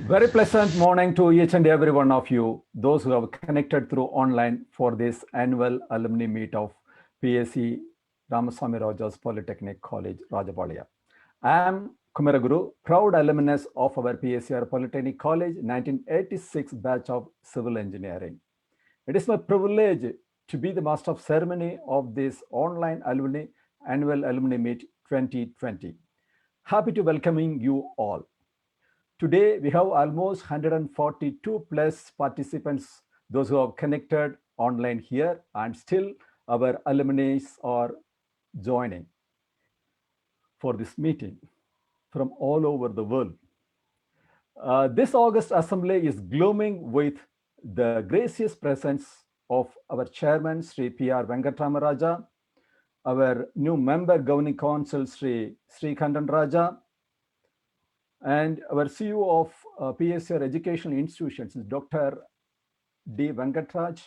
Very pleasant morning to each and every one of you, those who have connected through online for this annual alumni meet of PAC Ramasamy Raja's Polytechnic College, Rajapalayam. I am Kumaraguru, proud alumnus of our PACR Polytechnic College, 1986 batch of civil engineering. It is my privilege to be the master of ceremony of this online annual alumni meet 2020. Happy to welcoming you all. Today, we have almost 142 plus participants, those who have connected online here, and still our alumni are joining for this meeting from all over the world. This August Assembly is glooming with the gracious presence of our chairman, Shri P.R. Venkatrama Raja, our new member governing council, Shri Raja, and our CEO of PACR Educational Institutions, Dr. D. Venkatraj,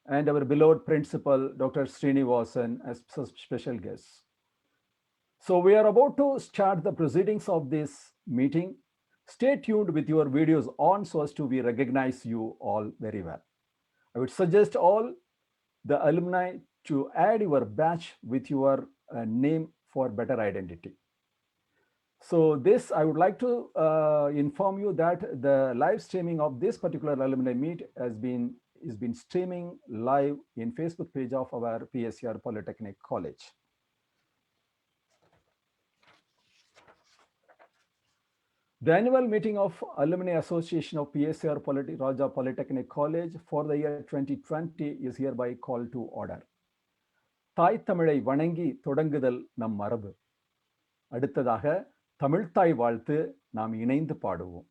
and our beloved principal, Dr. Srinivasan, as special guests. So we are about to start the proceedings of this meeting. Stay tuned with your videos on so as to we recognize you all very well. I would suggest all the alumni to add your badge with your name for better identity. So this, I would like to inform you that the live streaming of this particular alumni meet has been streaming live in Facebook page of our PACR Polytechnic College. The annual meeting of Alumni Association of PACR Raja Polytechnic College for the year 2020 is hereby called to order. தாய் தமிழை வணங்கி தொடங்குதல் நம் மரபு. அடுத்ததாக தமிழ்த்தாய் வாழ்த்து நாம் இணைந்து பாடுவோம்.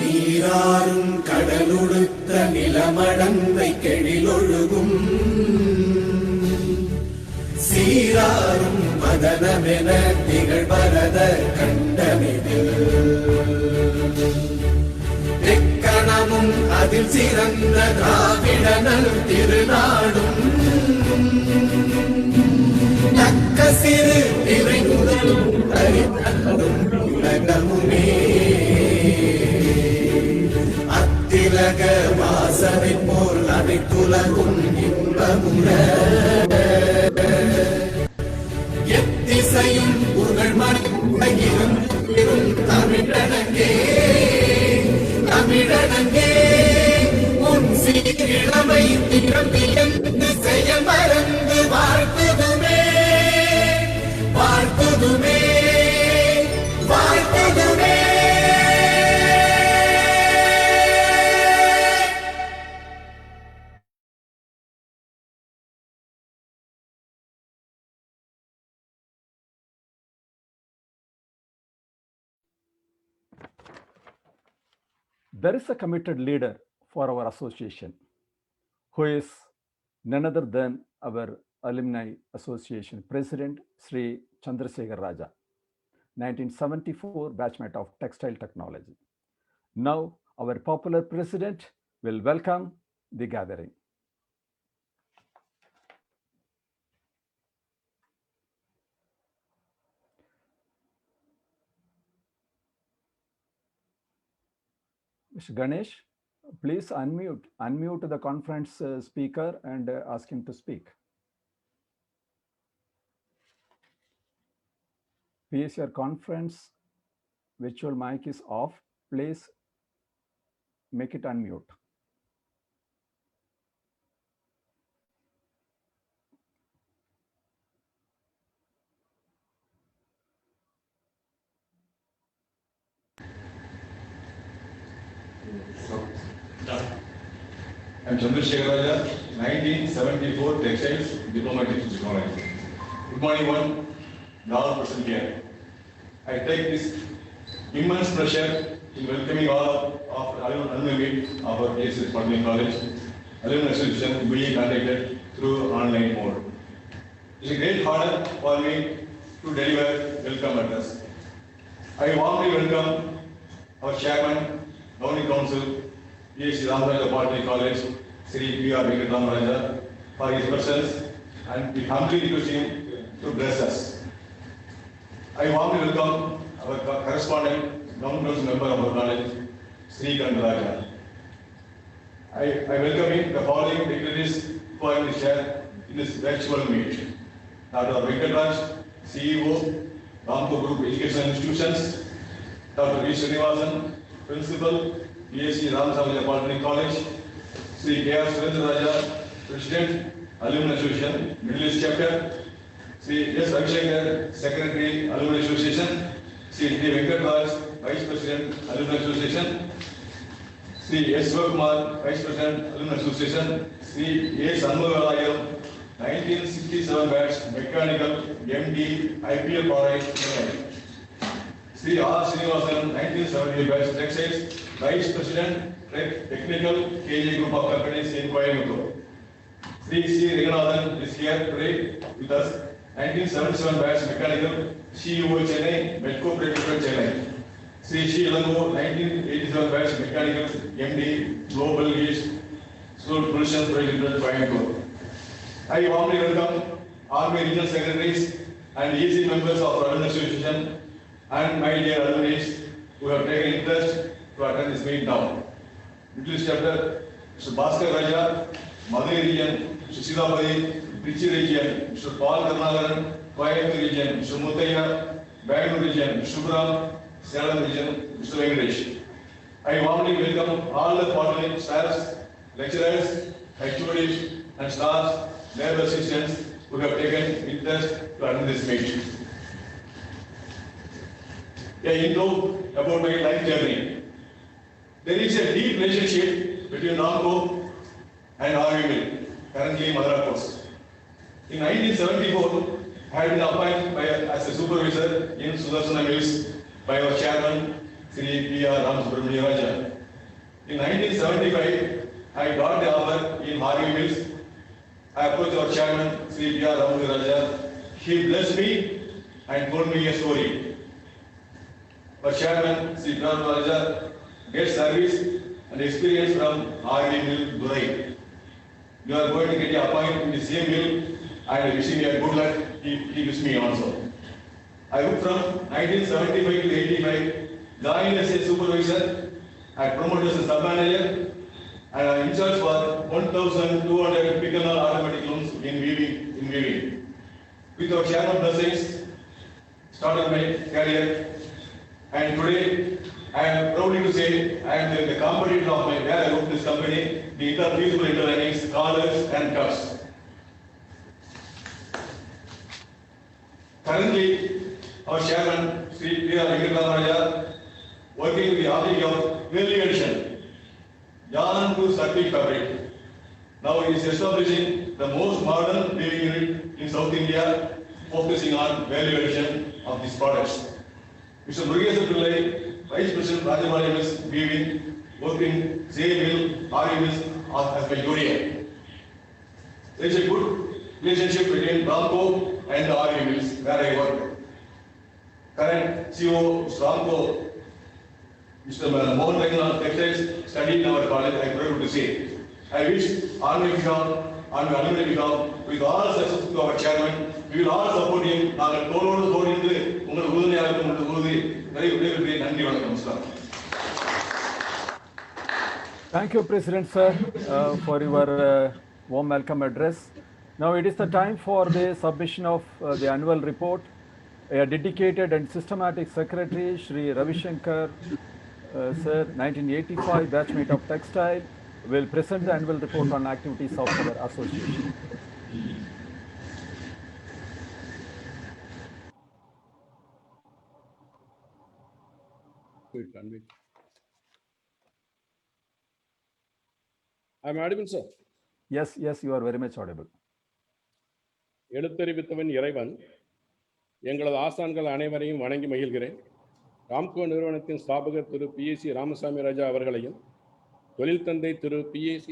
நீராறும் கடலுடுத்த நிலமடந்தை கெழிலொழுகும் சீராறும் மதனமென திகழ்வரத கண்டமிதில் எக்கணமும் அதில் சிறந்த திராவிடனல் திருநாடும் தக்க சிறு திரை முதலும் தரித்தலும் உலகமுமே திலக வாசனை போல் அனைத்துலகும் இன்பமுற எத்திசையும் புகழ் மணிரும் தமிழனங்கே தமிழனங்கே உன் சீரிழமை திறம்பியந்து செயல் மறந்து வாழ்த்துதுமே வாழ்த்துதுமே வாழ்த்துதுமே. There is a committed leader for our association, who is none other than our Alumni Association President, Shri Chandrasekhar Raja, 1974 batchmate of Textile Technology. Now, our popular President will welcome the gathering. Mr. Ganesh, please unmute the conference speaker and ask him to speak. PACR conference virtual mic is off. Please make it unmute. I'm Chandrasekhar Raja, 1974 Textiles Diploma in Technology. Good morning, one, all present here. I take this immense pleasure in welcoming all of alumni meet of our PACR Polytechnic College. Alumni Association being conducted through online mode. It's a great honor for me to deliver welcome address. I warmly welcome our Chairman, Governing Council, Shri Ramasamy College, Shri Venkatraj, for his presence, and we humbly request him to bless us. I warmly welcome our correspondent, Governing Council member of our college, Shri Venkatraj. I welcome him, the following dignitaries who are in share in this virtual meet. Dr. Venkatraj, CEO, Ramco Group Educational Institutions, Dr. Srinivasan, Principal, PACR Ramasamy Polytechnic College, Shri Srinivasan, President, Alumni Association, Middle East Chapter, Shri S. Ravishankar, Secretary, Alumni Association, Shri Venkatraj, Vice President, Alumni Association, Shri S. Kumar, Vice President, Alumni Association, Shri A. Sanmugalayam, 1967 batch, Mechanical, MD, IPL Product, Shri R. Srinivasan, 1970 batch, Textiles, Vice President, Technical, KJ Group of Companies in Coimbatore. Shri C. Raghunathan is here today with us, 1977 batch, Mechanical, CEO Chennai, Medco Private Chennai. Shri Shri Lango, 1987 batch, Mechanical, MD, Global East, Solutions Private Coimbatore. I warmly welcome Army Regional Secretaries and EC members of our Alumni Association and my dear alumni who have taken interest to attend this meeting now. Middle East Chapter, Mr. Bhaskar Raja, Madurai Region, Mr. Sidapati, Trichy Region, Mr. Paul Karnagaran, Coimbatore Region, Mr. Muthaiya, Bangalore Region, Mr. Subram, Salem Region, Mr. Venkatraj. I warmly welcome all the Polytechnic staffs, lecturers, HODs and staffs, lab assistants who have taken interest to attend this meeting. A intro about my life journey. There is a deep relationship between Ramco and RVMIL, currently Madras Post. In 1974, I had been appointed as a supervisor in Sudarsana Mills by our chairman, Shri P.R. Ramasamy. In 1975, I got the offer in Harvey Mills. I approached our chairman, Shri P.R. Ramasamy. He blessed me and told me a story. Our chairman, Shri P.R. Ramasamy, gets service and experience from Harvey Mill, Durai. You are going to get a appointment in the same mill and wishing me a good luck. He wished me also. I worked from 1975 to 85, joined as a supervisor, I promoted as a sub-manager, and I am in charge for 1,200 pick-and automatic loans in weaving. With our chairman blessings, started my career, and today I am proud to say I am the competitor of my where I work this company, the feasible interlinings, collars and cups. Currently, our chairman, Shri Venkatarama, working with the object of value addition, yarn to circuit fabric. Now he is establishing the most modern weaving unit in South India, focusing on value addition of these products. Mr. Murugesh Pillai, Vice President Rajapalayam is weaving, working same mill, RE mills as my junior. There is a good relationship between Ramco and the RE mills where I work. Current CEO Ramco, Mr. Mohan Raghunath Textiles, studied in our college. I am proud to say. I wish Army Alumni become with all success to our chairman. We will all support him. Thank you, President Sir, for your warm welcome address. Now it is the time for the submission of the annual report. A dedicated and systematic secretary, Shri Ravishankar, Sir, 1985 batchmate of textile, will present the annual report on activities of our association. I'm audible, sir. Yes, you are very much audible. எழுத்தறிவித்தவன் இறைவன் எங்களது ஆசான்கள் அனைவரையும் வணங்கி மகிழ்கிறேன். ராம்கோ நிறுவனத்தின் ஸ்தாபகர் திரு PAC Ramasamy ராஜா அவர்களையும் தொழில் தந்தை திரு PAC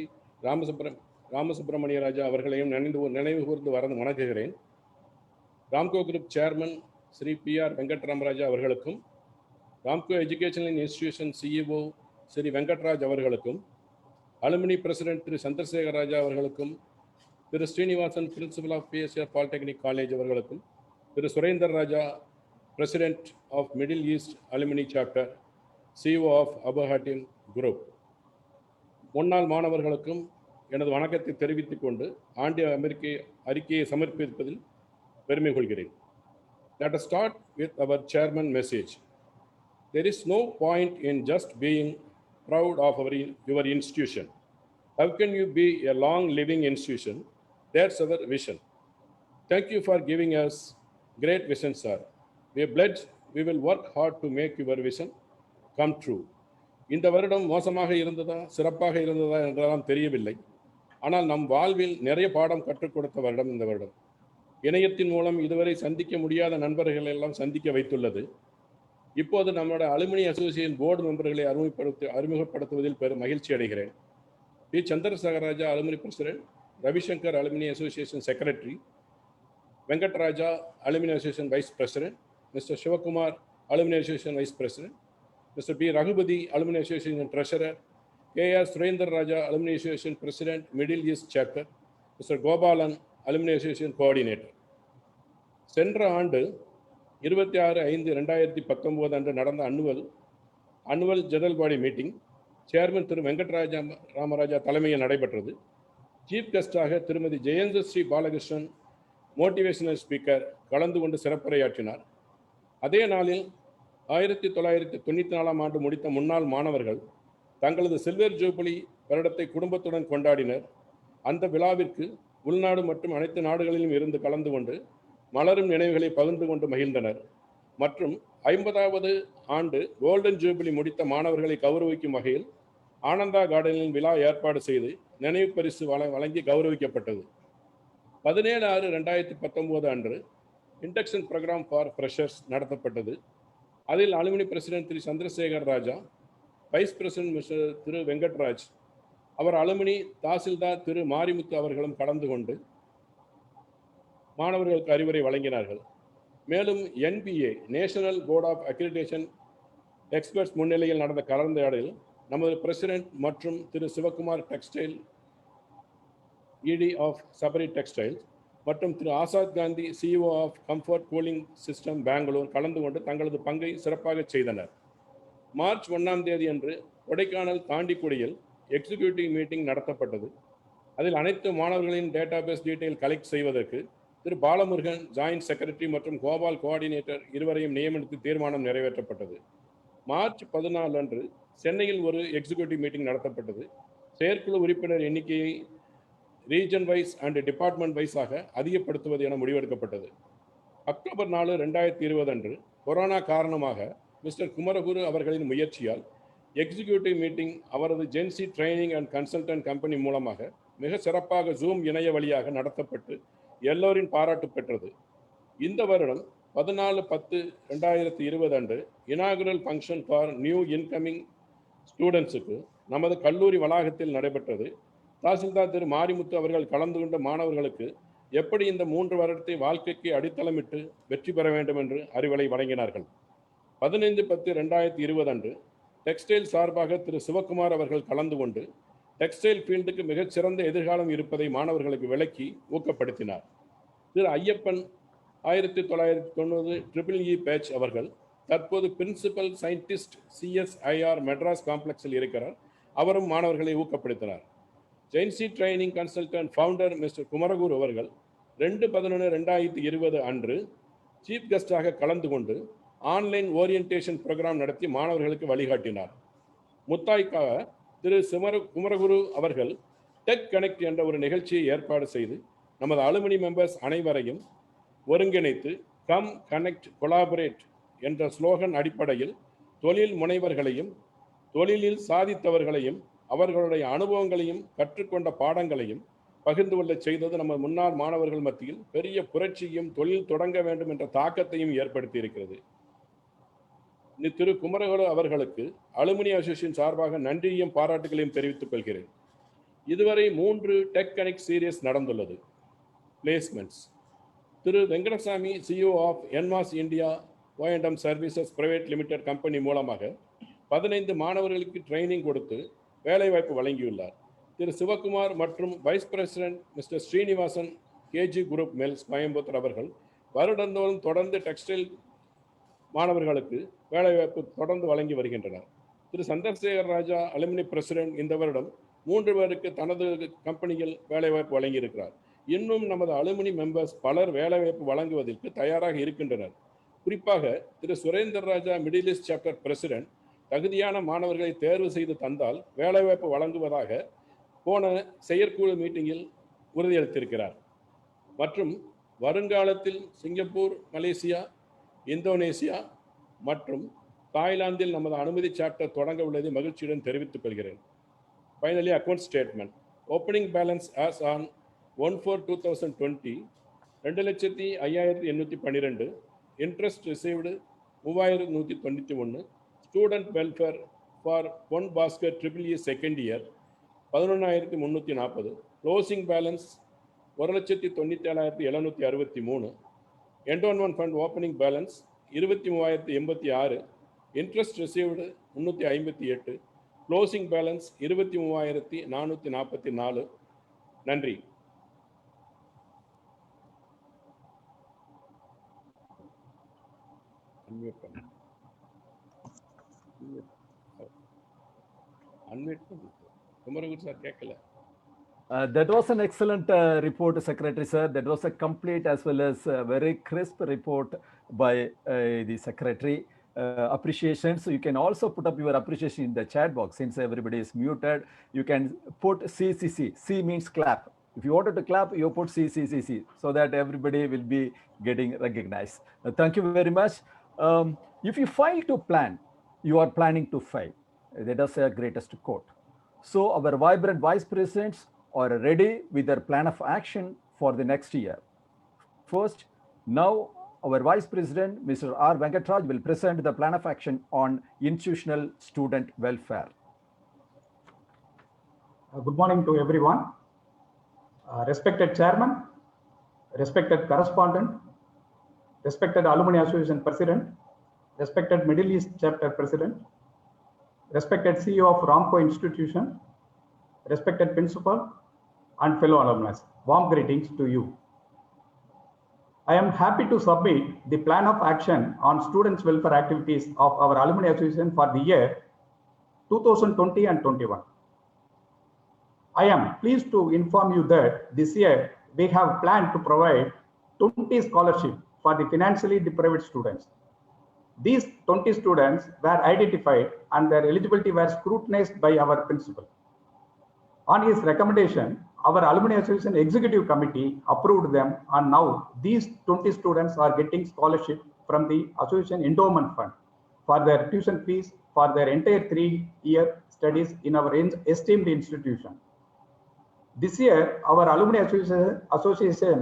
Ramasubramaniya ராஜா அவர்களையும் நினைவு கூர்ந்து வணங்குகிறேன். Ramco group chairman Shri PR Venkatramaraja அவர்களுக்கும், Ramco educational institution CEO Shri Venkatraj அவர்களுக்கும், அலுமினி பிரசிடென்ட் திரு சந்திரசேகர் ராஜா அவர்களுக்கும், Thiru Srinivasan principal of PACR polytechnic college அவர்களுக்கும், Thiru Surender Raja president of Middle East alumni chapter CEO of அபஹாட்டிம் குரூப், முன்னாள் மாணவர்களுக்கும் எனது வணக்கத்தை தெரிவித்துக் கொண்டு ஆண்டிய அறிக்கையை சமர்ப்பிப்பதில் பெருமை கொள்கிறேன். Let us start with our chairman message. There is no point in just being proud of your institution. How can you be a long-living institution? That's our vision. Thank you for giving us great vision, sir. We pledge we will work hard to make your vision come true. இந்த வருடம் மோசமாக இருந்ததா சிறப்பாக இருந்ததா என்றெல்லாம் தெரியவில்லை. ஆனால் நம் வாழ்வில் நிறைய பாடம் கற்றுக் கொடுத்த வருடம் இந்த வருடம். இணையத்தின் மூலம் இதுவரை சந்திக்க முடியாத நண்பர்கள் எல்லாம் சந்திக்க வைத்துள்ளது. இப்போது நம்மளோட அலுமினி அசோசியேஷன் போர்டு மெம்பர்களை அறிமுகப்படுத்துவதில் பெரும் மகிழ்ச்சி அடைகிறேன். B. Chandrasekar Raja alumni president, Ravishankar alumni association secretary, Venkatraja alumni association vice president, mister Sivakumar alumni association vice president, Mr. B. Raghupati, Alumni Association Treasurer, K.R. Surendra Raja, Alumni Association President, Middle East Chapter, Mr. Gopalan, Alumni Association Coordinator. சென்ற ஆண்டு 26/5/2019 அன்று நடந்த annual general body meeting chairman Thiru Venkatramaraja தலைமையில் நடைபெற்றது. Chief கெஸ்டாக Thirumathi Jayantha Sri Balakrishnan motivational speaker கலந்து கொண்டு சிறப்புரையாற்றினார். அதே நாளில் 1994 ஆண்டு முடித்த முன்னாள் மாணவர்கள் தங்களது சில்வர் ஜூபிலி வருடத்தை குடும்பத்துடன் கொண்டாடினர். அந்த விழாவிற்கு உள்நாடு மற்றும் அனைத்து நாடுகளிலும் இருந்து கலந்து கொண்டு மலரும் நினைவுகளை பகிர்ந்து கொண்டு மகிழ்ந்தனர். மற்றும் 50வது ஆண்டு கோல்டன் ஜூபிலி முடித்த மாணவர்களை கௌரவிக்கும் வகையில் ஆனந்தா கார்டனில் விழா ஏற்பாடு செய்து நினைவு பரிசு வழங்கி கௌரவிக்கப்பட்டது. 17/6/2019 அன்று இண்டக்ஷன் ப்ரோக்ராம் ஃபார் ஃப்ரெஷர்ஸ் நடத்தப்பட்டது. அதில் alumni president Thiru Chandrasekar Raja, vice president mister Thiru Venkatraj, அவர் அலுமினி தாசில்தார் திரு மாரிமுத்து அவர்களும் கலந்து கொண்டு மாணவர்களுக்கு அறிவுரை வழங்கினார்கள். மேலும் NBA national board of accreditation experts முன்னிலையில் நடந்த கலந்துரையாடலில் நமது பிரசிடென்ட் மற்றும் Thiru Sivakumar textile ED of Sabari textiles மற்றும் Thiru Azad Gandhi CEO of comfort cooling system Bangalore கலந்து கொண்டு தங்களது பங்கை சிறப்பாக செய்தனர். மார்ச் 1ஆம் தேதி அன்று கொடைக்கானல் தாண்டிக்குடியில் எக்ஸிக்யூட்டிவ் மீட்டிங் நடத்தப்பட்டது. அதில் அனைத்து மாணவர்களின் டேட்டாபேஸ் டீட்டெயில் கலெக்ட் செய்வதற்கு திரு பாலமுருகன் ஜாயின்ட் செக்ரட்டரி மற்றும் கோபால் கோஆர்டினேட்டர் இருவரையும் நியமித்து தீர்மானம் நிறைவேற்றப்பட்டது. மார்ச் 14 அன்று சென்னையில் ஒரு எக்ஸிக்யூட்டிவ் மீட்டிங் நடத்தப்பட்டது. செயற்குழு உறுப்பினர் எண்ணிக்கையை ரீஜன் வைஸ் அண்ட் டிபார்ட்மெண்ட் வைஸாக அதிகப்படுத்துவது என முடிவெடுக்கப்பட்டது. அக்டோபர் 4, 2020 அன்று கொரோனா காரணமாக மிஸ்டர் குமரகுரு அவர்களின் முயற்சியால் எக்ஸிக்யூட்டிவ் மீட்டிங் அவரது ஜென்சி ட்ரைனிங் அண்ட் கன்சல்டன்ட் கம்பெனி மூலமாக மிக சிறப்பாக ஜூம் இணைய வழியாக நடத்தப்பட்டு எல்லோரின் பாராட்டு பெற்றது. இந்த வருடம் 14/10/2020 அன்று inaugural function for new incoming ஸ்டூடெண்ட்ஸுக்கு நமது கல்லூரி வளாகத்தில் நடைபெற்றது. தாசில்தார் திரு மாரிமுத்து அவர்கள் கலந்து கொண்ட மாணவர்களுக்கு எப்படி இந்த 3 வருடத்தை வாழ்க்கைக்கு அடித்தளமிட்டு வெற்றி பெற வேண்டும் என்று அறிவுரை வழங்கினார்கள். 15/10/2020 அன்று டெக்ஸ்டைல் சார்பாக திரு சிவகுமார் அவர்கள் கலந்து கொண்டு டெக்ஸ்டைல் ஃபீல்டுக்கு மிகச்சிறந்த எதிர்காலம் இருப்பதை மாணவர்களுக்கு விளக்கி ஊக்கப்படுத்தினார். திரு ஐயப்பன் 1990 EEE பேட்ச் அவர்கள் தற்போது பிரின்சிபல் சயின்டிஸ்ட் CSIR மெட்ராஸ் காம்ப்ளெக்ஸில் இருக்கிறார். அவரும் மாணவர்களை ஊக்கப்படுத்தினார். ஜென்சி training consultant founder mister Kumaraguru அவர்கள் 2/11/2020 அன்று சீஃப் கெஸ்டாக கலந்து கொண்டு ஆன்லைன் ஓரியன்டேஷன் ப்ரோக்ராம் நடத்தி மாணவர்களுக்கு வழிகாட்டினார். முத்தாய்க்காக திரு குமரகுரு அவர்கள் டெக் கனெக்ட் என்ற ஒரு நிகழ்ச்சியை ஏற்பாடு செய்து நமது அலுமினி மெம்பர்ஸ் அனைவரையும் ஒருங்கிணைத்து கம் கனெக்ட் கொலாபரேட் என்ற ஸ்லோகன் அடிப்படையில் தொழில் முனைவர்களையும் தொழிலில் சாதித்தவர்களையும் அவர்களுடைய அனுபவங்களையும் கற்றுக்கொண்ட பாடங்களையும் பகிர்ந்து கொள்ள செய்தது நம்ம முன்னாள் மாணவர்கள் மத்தியில் பெரிய புரட்சியும் தொழில் தொடங்க வேண்டும் என்ற தாக்கத்தையும் ஏற்படுத்தி இருக்கிறது. திரு குமரகுரு அவர்களுக்கு அலுமினி அசோசியேஷன் சார்பாக நன்றியையும் பாராட்டுகளையும் தெரிவித்துக் கொள்கிறேன். இதுவரை 3 டெக் கனெக்ட் சீரியஸ் நடந்துள்ளது. Placements. Thiru Venkatasamy, CEO of Enmas India O&M services private limited company மூலமாக 15 மாணவர்களுக்கு ட்ரைனிங் கொடுத்து வேலைவாய்ப்பு வழங்கியுள்ளார். திரு சிவகுமார் மற்றும் wise president mister Srinivasan, KG group mills Coimbatore அவர்கள் வருடந்தோறும் தொடர்ந்து டெக்ஸ்டைல் மாணவர்களுக்கு வேலைவாய்ப்பு தொடர்ந்து வழங்கி வருகின்றனர். திரு சந்திரசேகர் ராஜா, அலுமினி பிரசிடென்ட், இந்த வருடம் 3 பேருக்கு தனது கம்பெனியில் வேலைவாய்ப்பு வழங்கியிருக்கிறார். இன்னும் நமது அலுமினி மெம்பர்ஸ் பலர் வேலைவாய்ப்பு வழங்குவதற்கு தயாராக இருக்கின்றனர். குறிப்பாக திரு சுரேந்தர் ராஜா, மிடில் ஈஸ்ட் சாப்டர் பிரசிடென்ட், தகுதியான மாணவர்களை தேர்வு செய்து தந்தால் வேலைவாய்ப்பு வழங்குவதாக போன செயற்குழு மீட்டிங்கில் உறுதியளித்திருக்கிறார். மற்றும் வருங்காலத்தில் சிங்கப்பூர், மலேசியா, இந்தோனேசியா மற்றும் தாய்லாந்தில் நமது அனுமதி சாப்டர் தொடங்க உள்ளதை மகிழ்ச்சியுடன் தெரிவித்துக் கொள்கிறேன். Finally, account statement. Opening balance as on 1/4/2020 2,05,812. Interest received 3,191. Student welfare for one Bhaskar EEE second year 11,340. Closing balance 1,97,763. Endowment fund opening balance 23,086. Interest received 358. Closing balance 23,444. நன்றி. குமரகுரு சார் கேட்கல. That was an excellent report, Secretary Sir. That was a complete as well as very crisp report by the Secretary. Appreciation. So you can also put up your appreciation in the chat box. Since everybody is muted, you can put CCC. C means clap. If you wanted to clap, you put CCCC so that everybody will be getting recognized. Thank you very much. If you fail to plan, you are planning to fail. That is the greatest quote. So our vibrant vice presidents are ready with their plan of action for the next year. First, now our Vice President, Mr. R. Venkatraj, will present the plan of action on institutional student welfare. Good morning to everyone. Respected Chairman, respected Correspondent, respected Alumni Association President, respected Middle East Chapter President, respected CEO of Ramco Institution, respected Principal, and fellow alumni, warm greetings to you. I am happy to submit the plan of action on students' welfare activities of our Alumni Association for the year 2020 and 21. I am pleased to inform you that this year we have planned to provide 20 scholarships for the financially deprived students. These 20 students were identified and their eligibility was scrutinized by our principal. On his recommendation, our Alumni Association Executive Committee approved them, and now these 20 students are getting scholarship from the Association Endowment Fund for their tuition fees for their entire 3-year studies in our esteemed institution. This year, our Alumni Association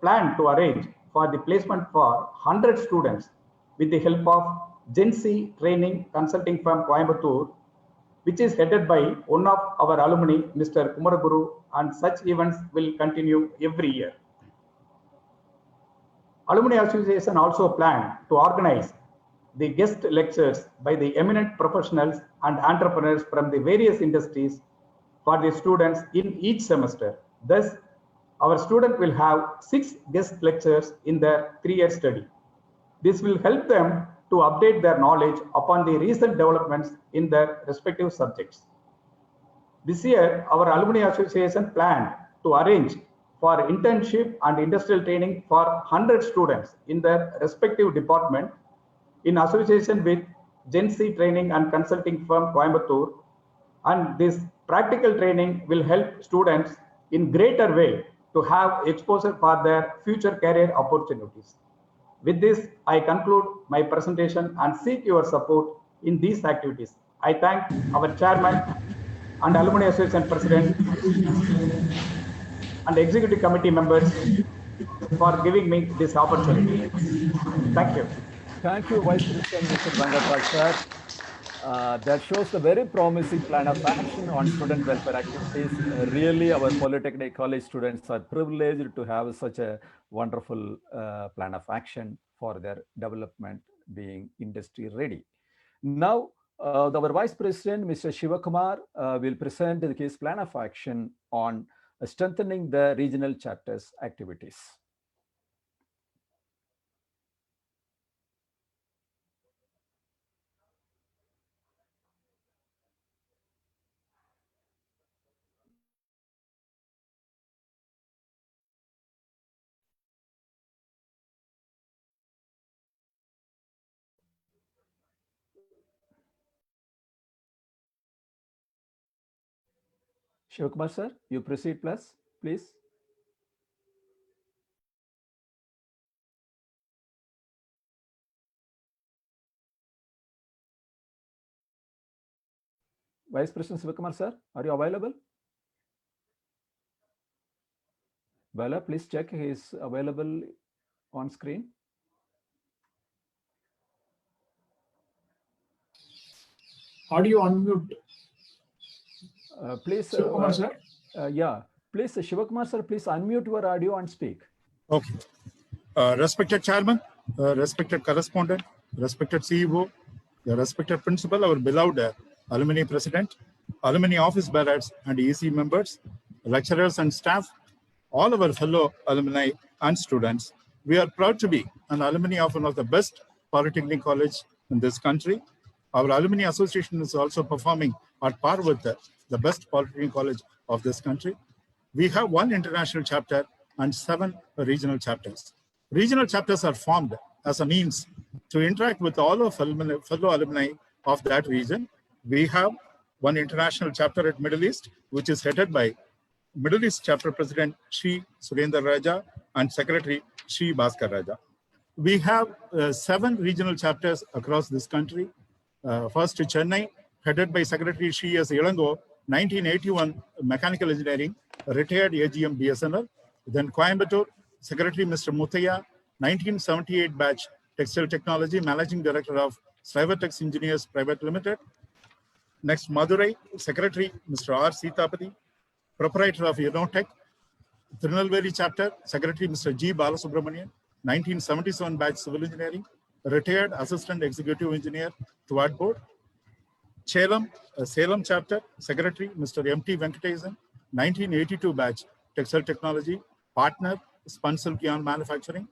planned to arrange for the placement for 100 students with the help of Gen Z training consulting firm Coimbatore, which is headed by one of our alumni, Mr. Kumaraguru, and such events will continue every year. Alumni Association also planned to organize the guest lectures by the eminent professionals and entrepreneurs from the various industries for the students in each semester. Thus, our student will have 6 guest lectures in their 3-year study. This will help them to update their knowledge upon the recent developments in their respective subjects. This year, our Alumni Association planned to arrange for internship and industrial training for 100 students in their respective department in association with Gen Z training and consulting firm Coimbatore. And this practical training will help students in greater way to have exposure for their future career opportunities. With this, I conclude my presentation and seek your support in these activities. I thank our chairman and Alumni Association President and executive committee members for giving me this opportunity. Thank you. Thank you, Vice President Mr. Venkatraj sir. that shows the very promising plan of action on student welfare activities. Really, our Polytechnic college students are privileged to have such a wonderful plan of action for their development being industry ready. Now, our Vice President, Mr. Shivakumar, will present his plan of action on strengthening the regional chapters activities. Shivakumar sir, you proceed please. Vice President Shivakumar sir, are you available? Bala, please check he is available on screen. Audio unmute. Please, Shivakumar sir. Yeah, please, Shivakumar sir, please unmute your audio and speak. Okay. Respected chairman, respected correspondent, respected CEO, the respected principal, our beloved alumni president, alumni office bearers and EC members, lecturers and staff, all our fellow alumni and students. We are proud to be an alumni of one of the best Polytechnic college in this country. Our alumni association is also performing at par with the best Polytechnic college of this country. We have one international chapter and 7 regional chapters. Regional chapters are formed as a means to interact with all of fellow alumni of that region. We have one international chapter at Middle East, which is headed by Middle East Chapter President Shri Surendra Raja and Secretary Shri Bhaskar Raja. We have 7 regional chapters across this country. First, Chennai, headed by Secretary Shri S. Ilango, 1981 Mechanical Engineering, retired AGM BSNL. Then Coimbatore, Secretary Mr. Muthaya, 1978 batch Textile Technology, Managing Director of Cybertex Engineers Private Limited. Next, Madurai, Secretary Mr. R. Sitapati, Proprietor of Unotech. Tirunelveli Chapter, Secretary Mr. G. Balasubramanian, 1977 batch Civil Engineering, retired Assistant Executive Engineer, Tuat Board. Salem Chapter, Secretary Mr. M.T. Venkatesan, 1982 batch Textile Technology, Partner, Spun Silk Yarn Manufacturing.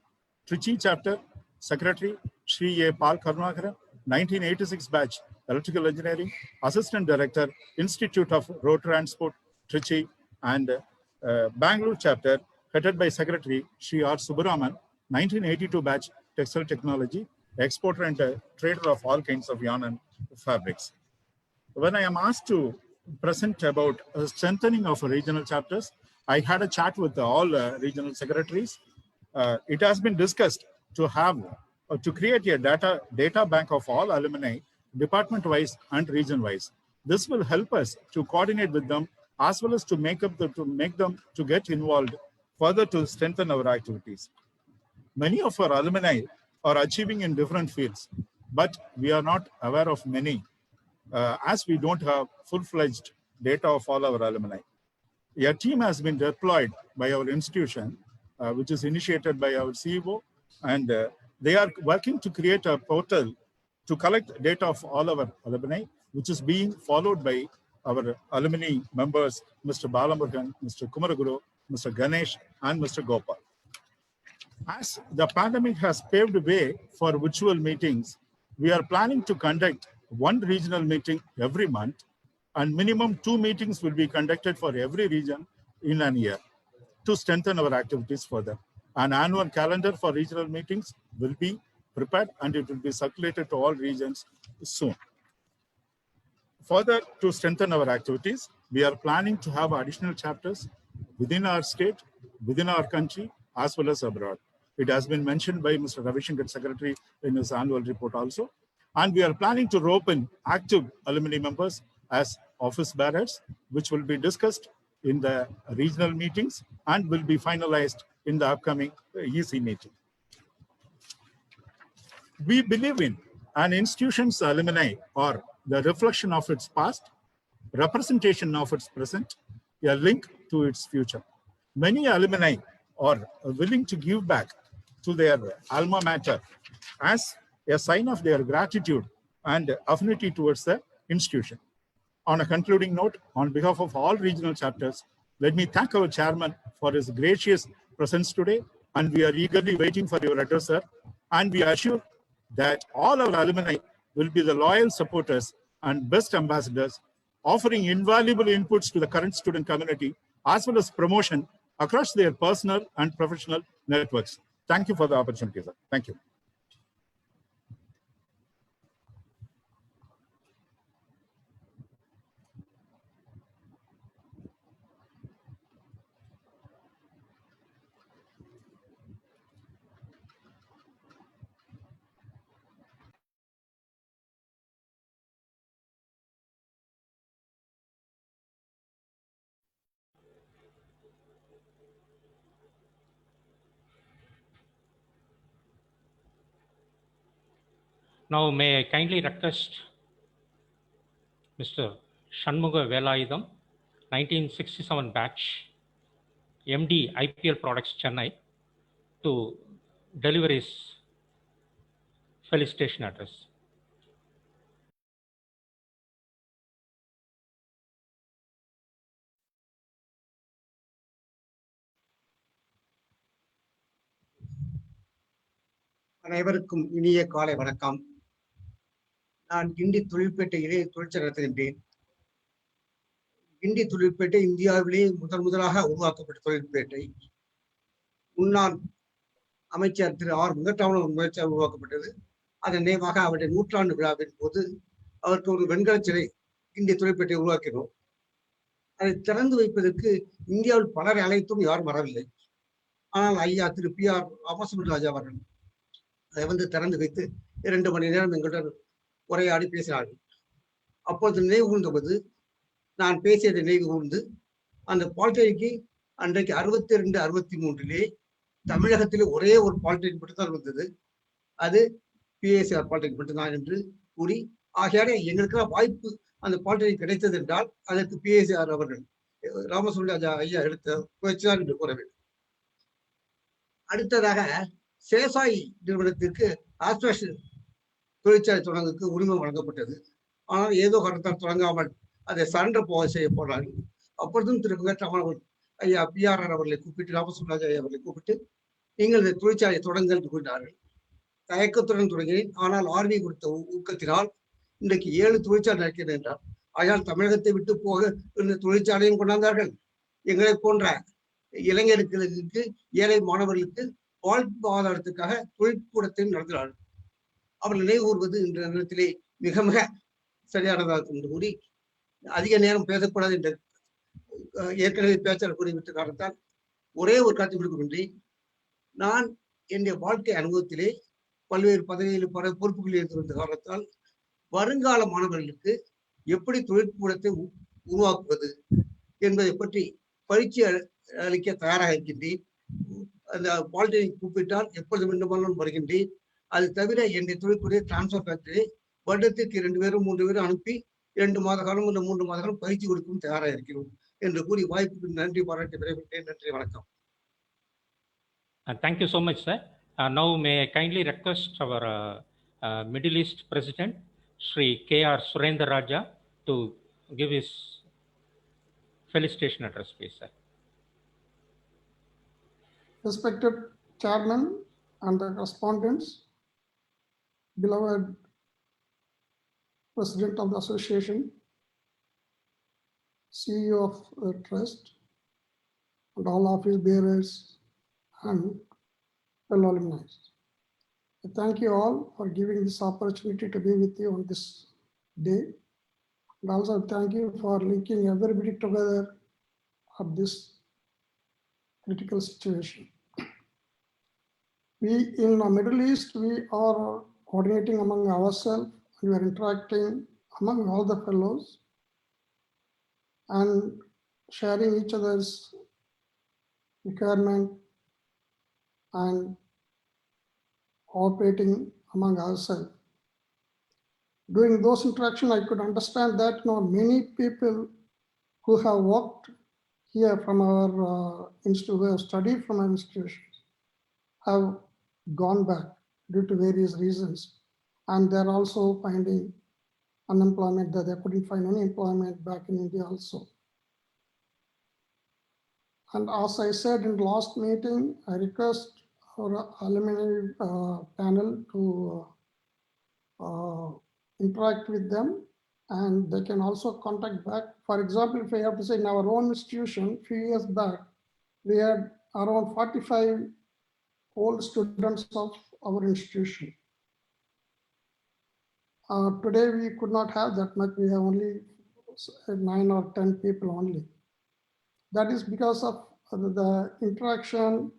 Trichy Chapter, Secretary Shri A. Pal Karunakaran, 1986 batch Electrical Engineering, Assistant Director, Institute of Road Transport, Trichy. And Bangalore Chapter, headed by Secretary Shri R. Subbaraman, 1982 batch Textile Technology, exporter and trader of all kinds of yarn and fabrics. When I am asked to present about strengthening of regional chapters, I had a chat with all regional secretaries. It has been discussed to have to create a data bank of all alumni, department-wise and region-wise. This will help us to coordinate with them as well as to make them to get involved further to strengthen our activities. Many of our alumni are achieving in different fields, but we are not aware of many as we don't have full-fledged data of all our alumni. A team has been deployed by our institution, which is initiated by our CEO, and they are working to create a portal to collect data of all our alumni, which is being followed by our alumni members, Mr. Balamurugan, Mr. Kumaraguru, Mr. Ganesh, and Mr. Gopal. As the pandemic has paved way for virtual meetings, we are planning to conduct one regional meeting every month, and minimum 2 meetings will be conducted for every region in a year to strengthen our activities further. An annual calendar for regional meetings will be prepared and it will be circulated to all regions soon. Further, to strengthen our activities, we are planning to have additional chapters within our state, within our country, as well as abroad. It has been mentioned by Mr. Ravi Shankar, Secretary, in his annual report also. And we are planning to rope in active alumni members as office bearers, which will be discussed in the regional meetings and will be finalized in the upcoming EC meeting. We believe in an institution's alumni or the reflection of its past, representation of its present, a link to its future. Many alumni are willing to give back to their alma mater as a sign of their gratitude and affinity towards the institution. On a concluding note, on behalf of all regional chapters, let me thank our chairman for his gracious presence today, and we are eagerly waiting for your address, sir. And we assure that all our alumni will be the loyal supporters and best ambassadors, offering invaluable inputs to the current student community, as well as promotion across their personal and professional networks. Thank you for the opportunity, sir. Thank you. Now, may I kindly request Mr. Shanmuga Velayudham, 1967 batch, MD IPL Products Chennai, to deliver his felicitation address. அனைவருக்கும் இனிய காலை வணக்கம். நான் கிண்டி தொழிற்பேட்டையிலே தொழிற்சாலை நடத்துகின்றேன். கிண்டி தொழிற்பேட்டை இந்தியாவிலே முதலாக உருவாக்கப்பட்ட தொழிற்பேட்டை. முன்னாள் அமைச்சர் திரு ஆர் வெங்கட்ராமன் முயற்சியால் உருவாக்கப்பட்டது. அதன் நினைவாக அவருடைய நூற்றாண்டு விழாவின் போது அவருக்கு ஒரு வெண்கல சிலை கிண்டி தொழிற்பேட்டை உருவாக்கினோம். அதை திறந்து வைப்பதற்கு இந்தியாவில் பலரை அழைத்தும் யாரும் வரவில்லை. ஆனால் ஐயா திரு PACR ராமசாமி ராஜா அவர்கள் அதை வந்து திறந்து வைத்து 2 மணி நேரம் எங்களுடன் உரையாடி பேசினார்கள். அப்போது நினைவு கூர்ந்தபோது நான் பேசியதை நினைவு கூர்ந்து அந்த பாலிடெக்னிக்கு அன்றைக்கு 62, 63 தமிழகத்திலே ஒரே ஒரு பாலிடெக்னிக் மட்டும் தான் இருந்தது. அது PACR பாலிடெக்னிக் மட்டும்தான் என்று கூறி, ஆகையாலே எங்களுக்கெல்லாம் வாய்ப்பு அந்த பாலிடெக்னிக் கிடைத்தது என்றால் அதற்கு PACR அவர்கள் ராமசாமி ராஜா ஐயா எடுத்த முயற்சி தான் என்று கூற வேண்டும். அடுத்ததாக சேசாய் நிறுவனத்திற்கு ஆஸ்பிரேஷன் தொழிற்சாலை தொடங்குக்கு உரிமை வழங்கப்பட்டது. ஆனால் ஏதோ காரணத்தால் தொடங்காமல் அதை சரண்டர் செய்ய போனார்கள். அப்பொழுதும் திரு வெங்கட்ராமன் ஐயா PRR அவர்களை கூப்பிட்டு, ராமசாமி ராஜா ஐயா அவர்களை கூப்பிட்டு, நீங்கள் இந்த தொழிற்சாலையை தொடங்குங்கள் என்று கூறினார்கள். தயக்கத்துடன் தொடங்கினேன். ஆனால் ஆர்மி கொடுத்த ஊக்கத்தினால் இன்றைக்கு 7 தொழிற்சாலை நடக்கிறது என்றார். ஆகையால் தமிழகத்தை விட்டு போக இந்த தொழிற்சாலையும் கொண்டாந்தார்கள். எங்களை போன்ற இளைஞர்களுக்கு, ஏழை மாணவர்களுக்கு வாழ்வாதாரத்துக்காக தொழிற்கூடத்தையும் நடத்துகிறார்கள். அவர்கள் நினைவு கூறுவது இந்த நேரத்திலே மிக மிக சரியானதாக என்று கூறி, அதிக நேரம் பேசக்கூடாது என்ற ஏற்கனவே பேச்சாளர் கூறிவிட்ட காரணத்தால் ஒரே ஒரு காட்சி கொடுக்கின்றேன். நான் என்னுடைய வாழ்க்கை அனுபவத்திலே பல்வேறு பதவியில் பல பொறுப்புகளில் இருந்து வந்த காரணத்தால் வருங்கால மாணவர்களுக்கு எப்படி தொழிற்கூடத்தை உருவாக்குவது என்பதை பற்றி பயிற்சி அளிக்க தயாராக இருக்கின்றேன். அந்த பாலிடெக்னிக் கூப்பிட்டால் எப்பொழுது வேண்டுமானாலும் வருகின்றேன். அது தவிர என்னுடைய தொழிற்கூடிய டிரான்ஸ்பர் ஃபேக்டரி வருடத்திற்கு 2 பேரும் 3 பேரும் அனுப்பி 2 மாத காலம் இல்லை 3 மாத காலம் பயிற்சி கொடுக்கவும் தயாராக இருக்கிறோம் என்று கூறி வாய்ப்புக்கு நன்றி பாராட்டி விரைவிட்டேன். நன்றி, வணக்கம். Thank you so much, sir. Now may I kindly request our Middle East President, Shri K.R. Surendra Raja, to give his felicitation address, please, sir. Respected Chairman and the correspondents, beloved President of the Association, CEO of the Trust, and all office bearers and fellow alumni. I thank you all for giving this opportunity to be with you on this day. And also thank you for linking everybody together at this critical situation. We in the Middle East, we are coordinating among ourselves, we are interacting among all the fellows and sharing each other's requirement and cooperating among ourselves. During those interactions, I could understand that many people who have worked here from our institute, who have studied from our institutions, have gone back due to various reasons. And they're also finding unemployment, that they couldn't find any employment back in India also. And as I said in the last meeting, I request our alumni panel to interact with them, and they can also contact back. For example, if I have to say, in our own institution, a few years back, we had around 45 old students of our institution. Today, we could not have that much. We have only 9 or 10 people only. That is because of the interaction,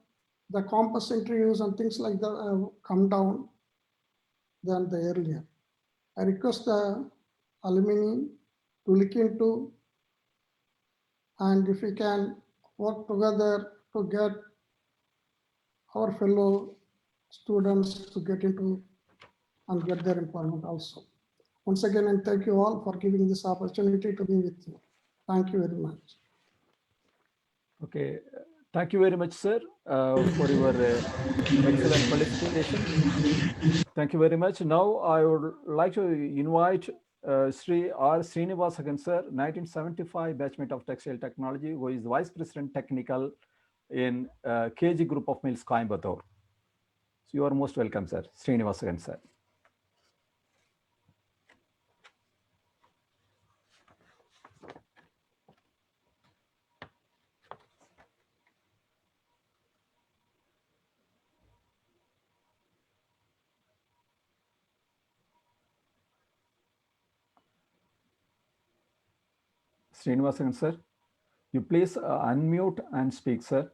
the campus interviews and things like that have come down than the earlier. I request the alumni to look into, and if we can work together to get our fellow students to get into and get their employment also. Once again, and thank you all for giving this opportunity to be with you. Thank you very much. Okay, thank you very much, sir, for your excellent participation. Thank you very much. Now I would like to invite Shri R. Srinivasan, sir, 1975 batchmate of textile technology, who is Vice President Technical in KG Group of Mills, Coimbatore. So you are most welcome, sir. Srinivasan, sir. Srinivasan, sir, you please unmute and speak, sir.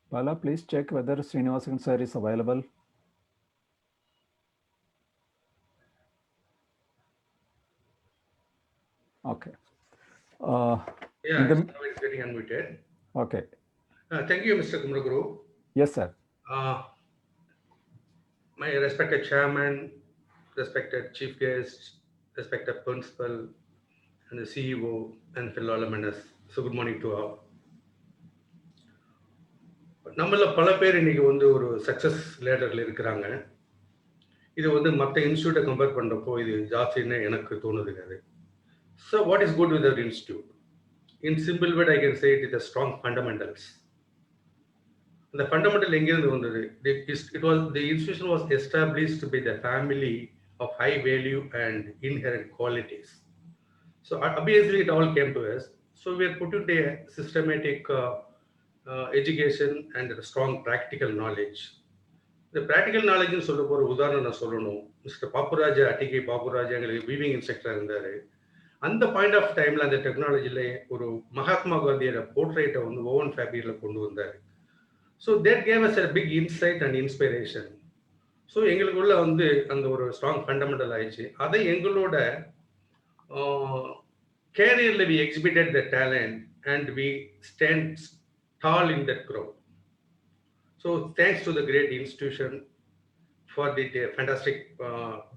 Bala, please check whether Srinivasan, sir, is available. Okay. Yeah, now it's getting unmuted. Okay. Thank you, Mr. Kumraguru. Yes, sir. My respected chairman, respected chief guest, respected principal, and the CEO and fellow alumni. So good morning to all. நம்மள பல பேர் இன்னைக்கு வந்து ஒரு success லேடர்ல இருக்கிறாங்க. இது வந்து மற்ற இன்ஸ்டியூட்டை கம்பேர் பண்றப்போ இது ஜாஸ்தின்னு எனக்கு தோணுதுங்க அது. So what is good with our institute? In simple word, I can say it is a strong fundamentals. The fundamental எங்கிருந்து வந்தது? The institution was established by the family of high value and inherent qualities. So obviously it all came to us. So we are put into a systematic education and a strong practical knowledge. The practical knowledge சொல்ல போற உதாரணம் நான் சொல்லணும். Mister பாப்புராஜா, அட்டிகை பாப்புராஜா எங்களுக்கு weaving instructor இருந்தாரு. அந்த point of டைம்ல அந்த டெக்னாலஜில ஒரு மகாத்மா காந்தியோட போர்ட்ரேட்டை வந்து ஓவன் ஃபேப்ரிக்ல கொண்டு வந்தாரு. So that gave us a big insight and inspiration. So எங்களுக்குள்ள வந்து அந்த ஒரு ஸ்ட்ராங் ஃபண்டமெண்டல் ஆயிடுச்சு. அதை எங்களோட கேரியர்ல we exhibited the talent and we stand tall in that crowd. So thanks to the great institution for the fantastic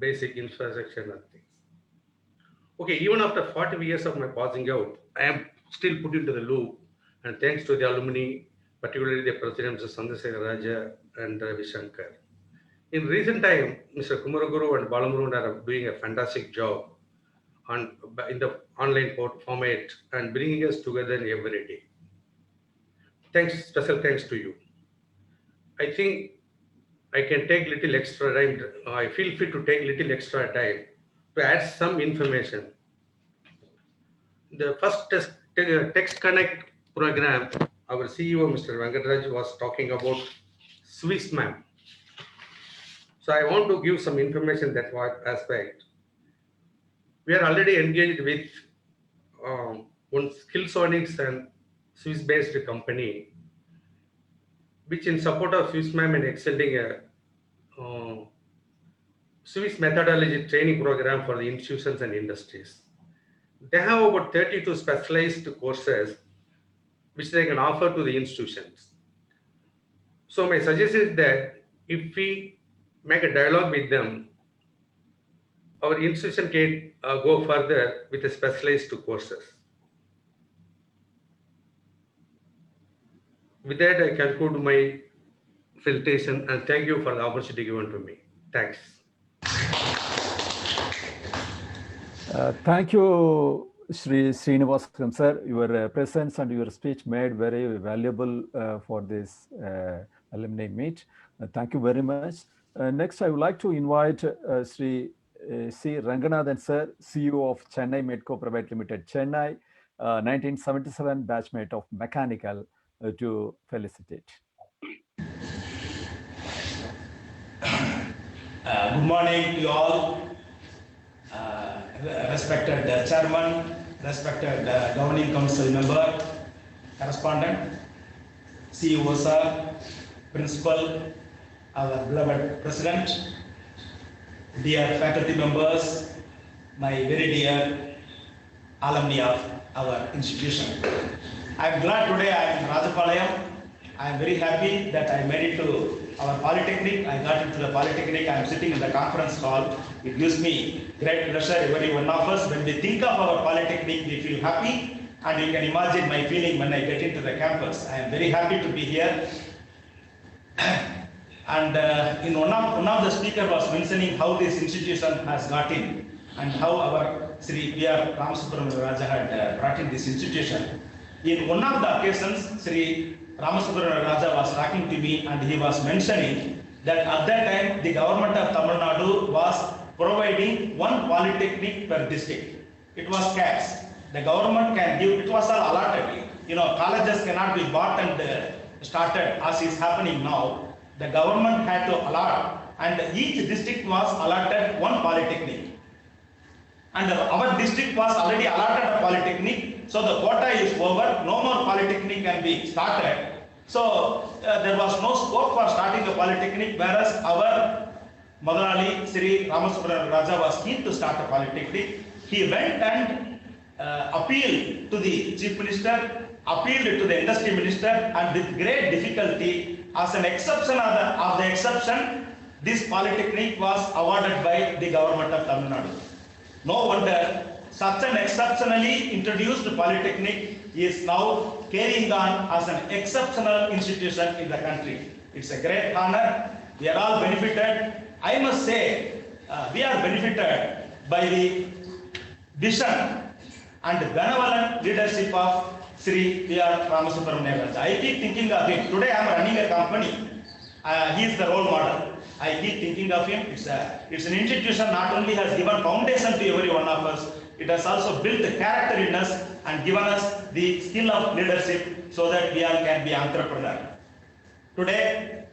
basic infrastructure and things. Okay, even after 40 years of my passing out, I am still put into the loop, and thanks to the alumni, particularly the presidents Sandasekar Raja and Ravi Shankar. In recent time, Mr. Kumraguru and Balamurun are doing a fantastic job in the online format and bringing us together every day. Thanks, special thanks to you. I think I can take little extra time. I feel free to take little extra time to add some information. The first Text Connect program, our CEO, Mr. Venkatraj, was talking about Swiss map. So I want to give some information that aspect. We are already engaged with one Skillsonics and Swiss-based company, which in support of Swiss map and extending a Swiss methodology training program for the institutions and industries. They have about 32 specialized courses which they can offer to the institutions. So my suggestion is that if we make a dialogue with them, our institution can go further with the specialized courses. With that, I conclude my presentation and thank you for the opportunity given to me. Thanks. Thank you, Shri Srinivasan sir. Your presence and your speech made very valuable for this alumni meet. Thank you very much. Next, I would like to invite Shri C. Ranganathan sir, CEO of Chennai Medco Private Limited, Chennai, 1977 batchmate of Mechanical, to felicitate. Good morning to you all. Respected chairman, respected governing council member, correspondent, CEO sir, principal, our beloved president, dear faculty members, my very dear alumni of our institution. I am glad today I am in Rajapalayam. I am very happy that I made it to our Polytechnic. I got into the Polytechnic. I am sitting in the conference hall. It gives me great pleasure, every one of us. When we think of our Polytechnic, we feel happy. And you can imagine my feeling when I get into the campus. I am very happy to be here. And in one of the speakers was mentioning how this institution has got in and how our Sri P.R. Ramasamy had brought in this institution. In one of the occasions, Sri Ramasamy was talking to me and he was mentioning that at that time the government of Tamil Nadu was providing one polytechnic per district. It was caps. The government can give, it was all allotted. Colleges cannot be bought and started as is happening now. The government had to allot and each district was allotted one polytechnic. And our district was already allotted a polytechnic, so the quota is over, no more polytechnic can be started. So there was no scope for starting a polytechnic, whereas our Madalali Sri Ramasamy was keen to start a polytechnic. He went and appealed to the chief minister, appealed to the industry minister, and with great difficulty, as an exception of the exception, this polytechnic was awarded by the government of Tamil Nadu. No wonder such an exceptionally introduced polytechnic is now carrying on as an exceptional institution in the country. It's a great honor. We are all benefited. I must say, we are benefited by the vision and benevolent leadership of Sri P.R. Ramasamy. I keep thinking of him. Today I am running a company. He is the role model. I keep thinking of him. It's an institution not only has given foundation to every one of us, it has also built the character in us and given us the skill of leadership so that we all can be entrepreneurs. Today,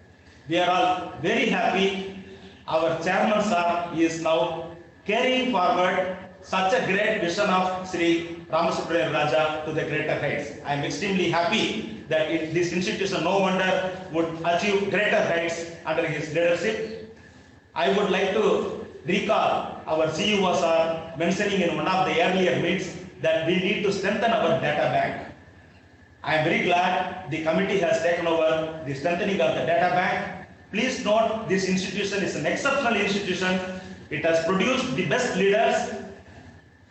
we are all very happy. Our chairman sir is now carrying forward such a great vision of Sri Ramasamy Raja to the greater heights. I am extremely happy that this institution, no wonder, would achieve greater heights under his leadership. I would like to recall our CEO sir mentioning in one of the earlier meetings that we need to strengthen our data bank. I am very glad the committee has taken over the strengthening of the data bank. Please note, this institution is an exceptional institution. It has produced the best leaders,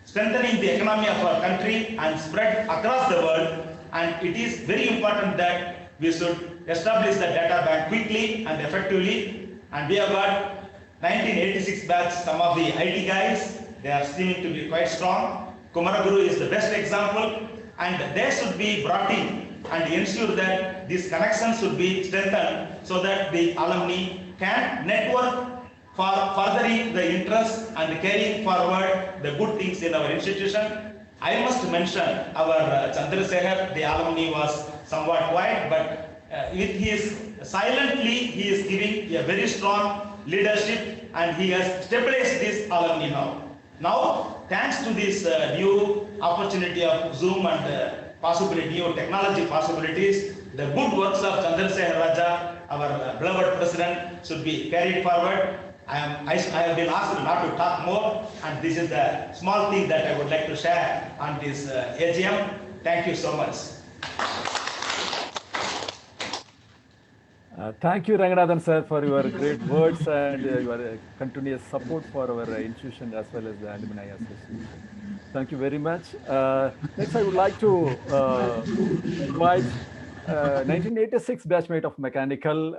strengthening the economy of our country and spread across the world. And it is very important that we should establish the data bank quickly and effectively. And we have got 1986 batch, some of the IT guys, they are seeming to be quite strong. Kumaraguru is the best example, and they should be brought in and ensure that these connections should be strengthened so that the alumni can network for furthering the interest and carrying forward the good things in our institution. I must mention our Chandrasekhar, the alumni was somewhat quiet, but silently he is giving a very strong leadership and he has stabilized this alumni now. Now, thanks to this new opportunity of Zoom and possibility, new technology possibilities, the good works of Chandrasekhar Raja, our beloved president, should be carried forward. I have been asked not to talk more, and this is the small thing that I would like to share on this AGM. Thank you so much. Thank you, Ranganathan sir, for your great words and your continuous support for our institution as well as the Alumni Association. Thank you very much. Next, I would like to invite 1986 batchmate of Mechanical,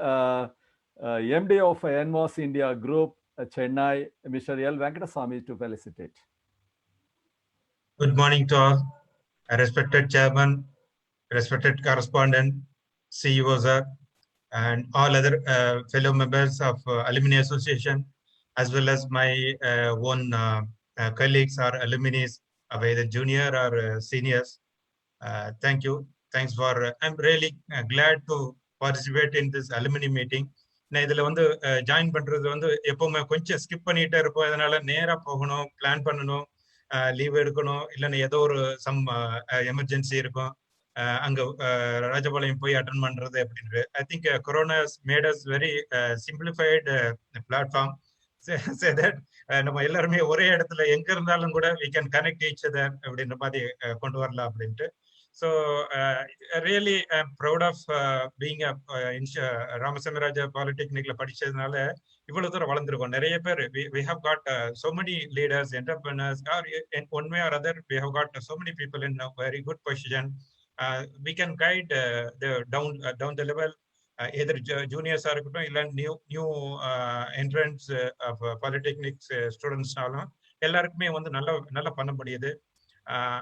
MD of NMOS India Group, Chennai, Mr. L. Venkatasamy to felicitate. Good morning to all. Respected Chairman, respected correspondent, CEO sir, and all other fellow members of Alumni Association, as well as my own colleagues or alumni of either junior or seniors. Thank you. Thanks for, I'm really glad to participate in this alumni meeting. நான் இதில் வந்து join பண்ணுறது வந்து எப்போவுமே கொஞ்சம் skip பண்ணிகிட்டே இருப்போம். அதனால நேராக போகணும், பிளான் பண்ணணும், லீவ் எடுக்கணும், இல்லைன்னா ஏதோ ஒரு சம் எமர்ஜென்சி இருக்கும், அங்கே ராஜபாளையம் போய் அட்டன் பண்ணுறது அப்படின்றது. I think corona made us very simplified platform. Say that நம்ம எல்லாருமே ஒரே இடத்துல எங்க இருந்தாலும் கூட we can connect each other அப்படின்ற மாதிரி கொண்டு வரலாம் அப்படின்ட்டு. So really I'm proud of being a Ramasamy Raja Polytechnicல படிச்சதுனால இவ்வளவு தூரம் வளர்ந்துருக்கோம். நிறைய பேர் we have got so many leaders, entrepreneurs, or in one way or other we have got so many people in a very good position. We can guide the down the level. Either juniors are new entrants of Polytechnic students எல்லாருக்குமே வந்து நல்லா பண்ண முடியுது.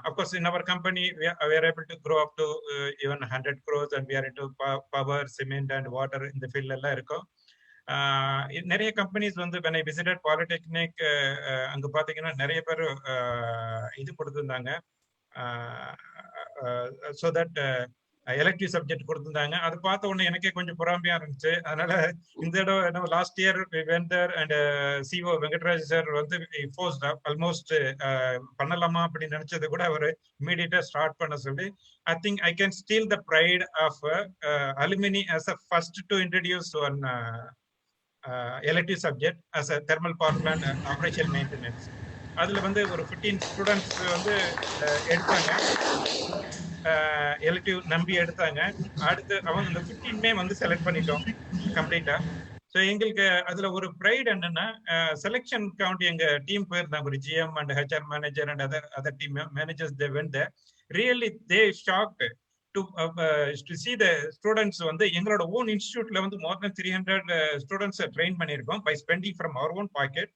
Of course, in our company, we are able to grow up to even 100 crores, and we are into power, cement, and water in the field. நிறைய companies வந்து when I visited Polytechnic, அங்க பாத்தீங்கன்னா நிறைய பேர் இது கொடுத்திருந்தாங்க, so that எலக்ட்ரிக் சப்ஜெக்ட் கொடுத்திருந்தாங்க. அது பார்த்த உடனே எனக்கே கொஞ்சம் பொறாமையா இருந்துச்சு. அதனால இந்த இடம் last year vendor and CO Venkatraj sir வந்து ஆல்மோஸ்ட் பண்ணலாமா அப்படின்னு நினைச்சது கூட அவர் இமீடியட்டா ஸ்டார்ட் பண்ண சொல்லி, I think I can still the pride of alumni as a first to introduce one electric subject as a thermal power plant operational maintenance. அதுல வந்து ஒரு 15 ஸ்டூடெண்ட்ஸ் வந்து எடுத்தாங்க, எலக்டிவ் நம்பி எடுத்தாங்க. அடுத்து அவங்க இந்த 15மே வந்து செலக்ட் பண்ணிட்டோம் கம்ப்ளீட்டா. ஸோ எங்களுக்கு அதுல ஒரு ப்ரைட் என்னன்னா, செலெக்ஷன் கவுண்ட் எங்க டீம் போயிருந்தாங்க, ஒரு GM and HR manager and other team managers they went there. Really they shocked to see the students வந்து எங்களோட ஓன் இன்ஸ்டிடியூட்ல வந்து more than 300 ஸ்டூடெண்ட்ஸ் ட்ரெயின் பண்ணியிருக்கோம் by spending from our own pocket.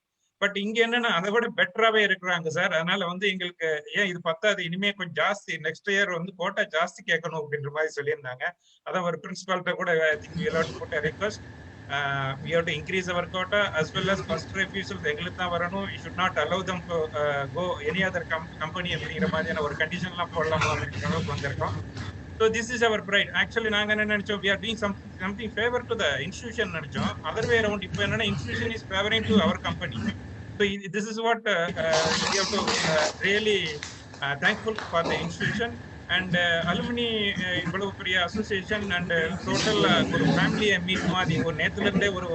But இங்க என்னன்னா அதை விட பெட்டராகவே இருக்கிறாங்க சார். அதனால வந்து எங்களுக்கு ஏன் இது பத்தாது, இனிமே கொஞ்சம் ஜாஸ்தி நெக்ஸ்ட் இயர் வந்து கோட்டா ஜாஸ்தி கேட்கணும் அப்படின்ற மாதிரி சொல்லியிருந்தாங்க. அதான் ஒரு பிரின்சிபால்கிட்ட கூட request, we have to increase our quota as well as first refusal எங்களுக்கு தான் வரணும், you should not allow them to go any other company அப்படிங்கிற மாதிரியான ஒரு கண்டிஷன்லாம் போடலாமா அப்படிங்கிற அளவுக்கு வந்திருக்கோம். So this is our pride. Actually நாங்க என்ன நினைச்சோம், we are doing something favor to the institution நினைச்சோம். other way around இப்போ என்னன்னா institution is favoring to our company. So this is what we have to really thankful for the institution and alumni இவ்வளவு பெரிய association and total ஒரு family meet மாதிரி ஒரு நேத்துல இருந்தே ஒரு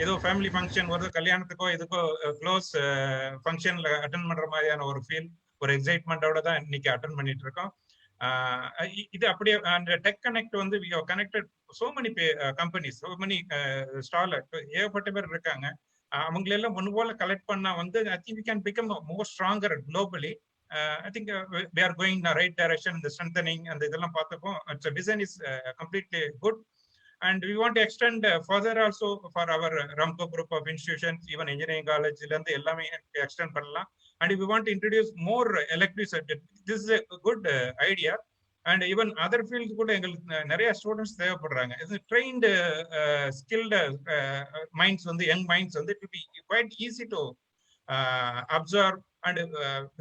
ஏதோ ஃபேமிலி ஃபங்க்ஷன் ஒரு கல்யாணத்துக்கோ இதுக்கோ க்ளோஸ் ஃபங்க்ஷன்ல அட்டன் பண்ற மாதிரியான ஒரு ஃபீல், ஒரு எக்ஸைட்மெண்டோட தான் இன்னைக்கு அட்டன் பண்ணிட்டு இருக்கோம். இது அப்படியே அந்த டெக் கனெக்ட் வந்து we have connected so many companies, so many stall ஏகப்பட்ட பேர் இருக்காங்க. அவங்களெல்லாம் ஒன்று போல கலெக்ட் பண்ணா வந்து I think we can become more stronger globally. I think we are going in the right direction in the strengthening and இதெல்லாம் பார்த்தப்போ the design is completely good. And we want to extend further also for our Ramco group of institutions, even engineering college இருந்து எல்லாமே extend பண்ணலாம். And we want to introduce more electric subject. This is a good idea. And even other fields கூட எங்களுக்கு நிறைய students தேவைப்படுறாங்க. இது trained skilled minds வந்து young minds வந்து it will be quite easy to observe and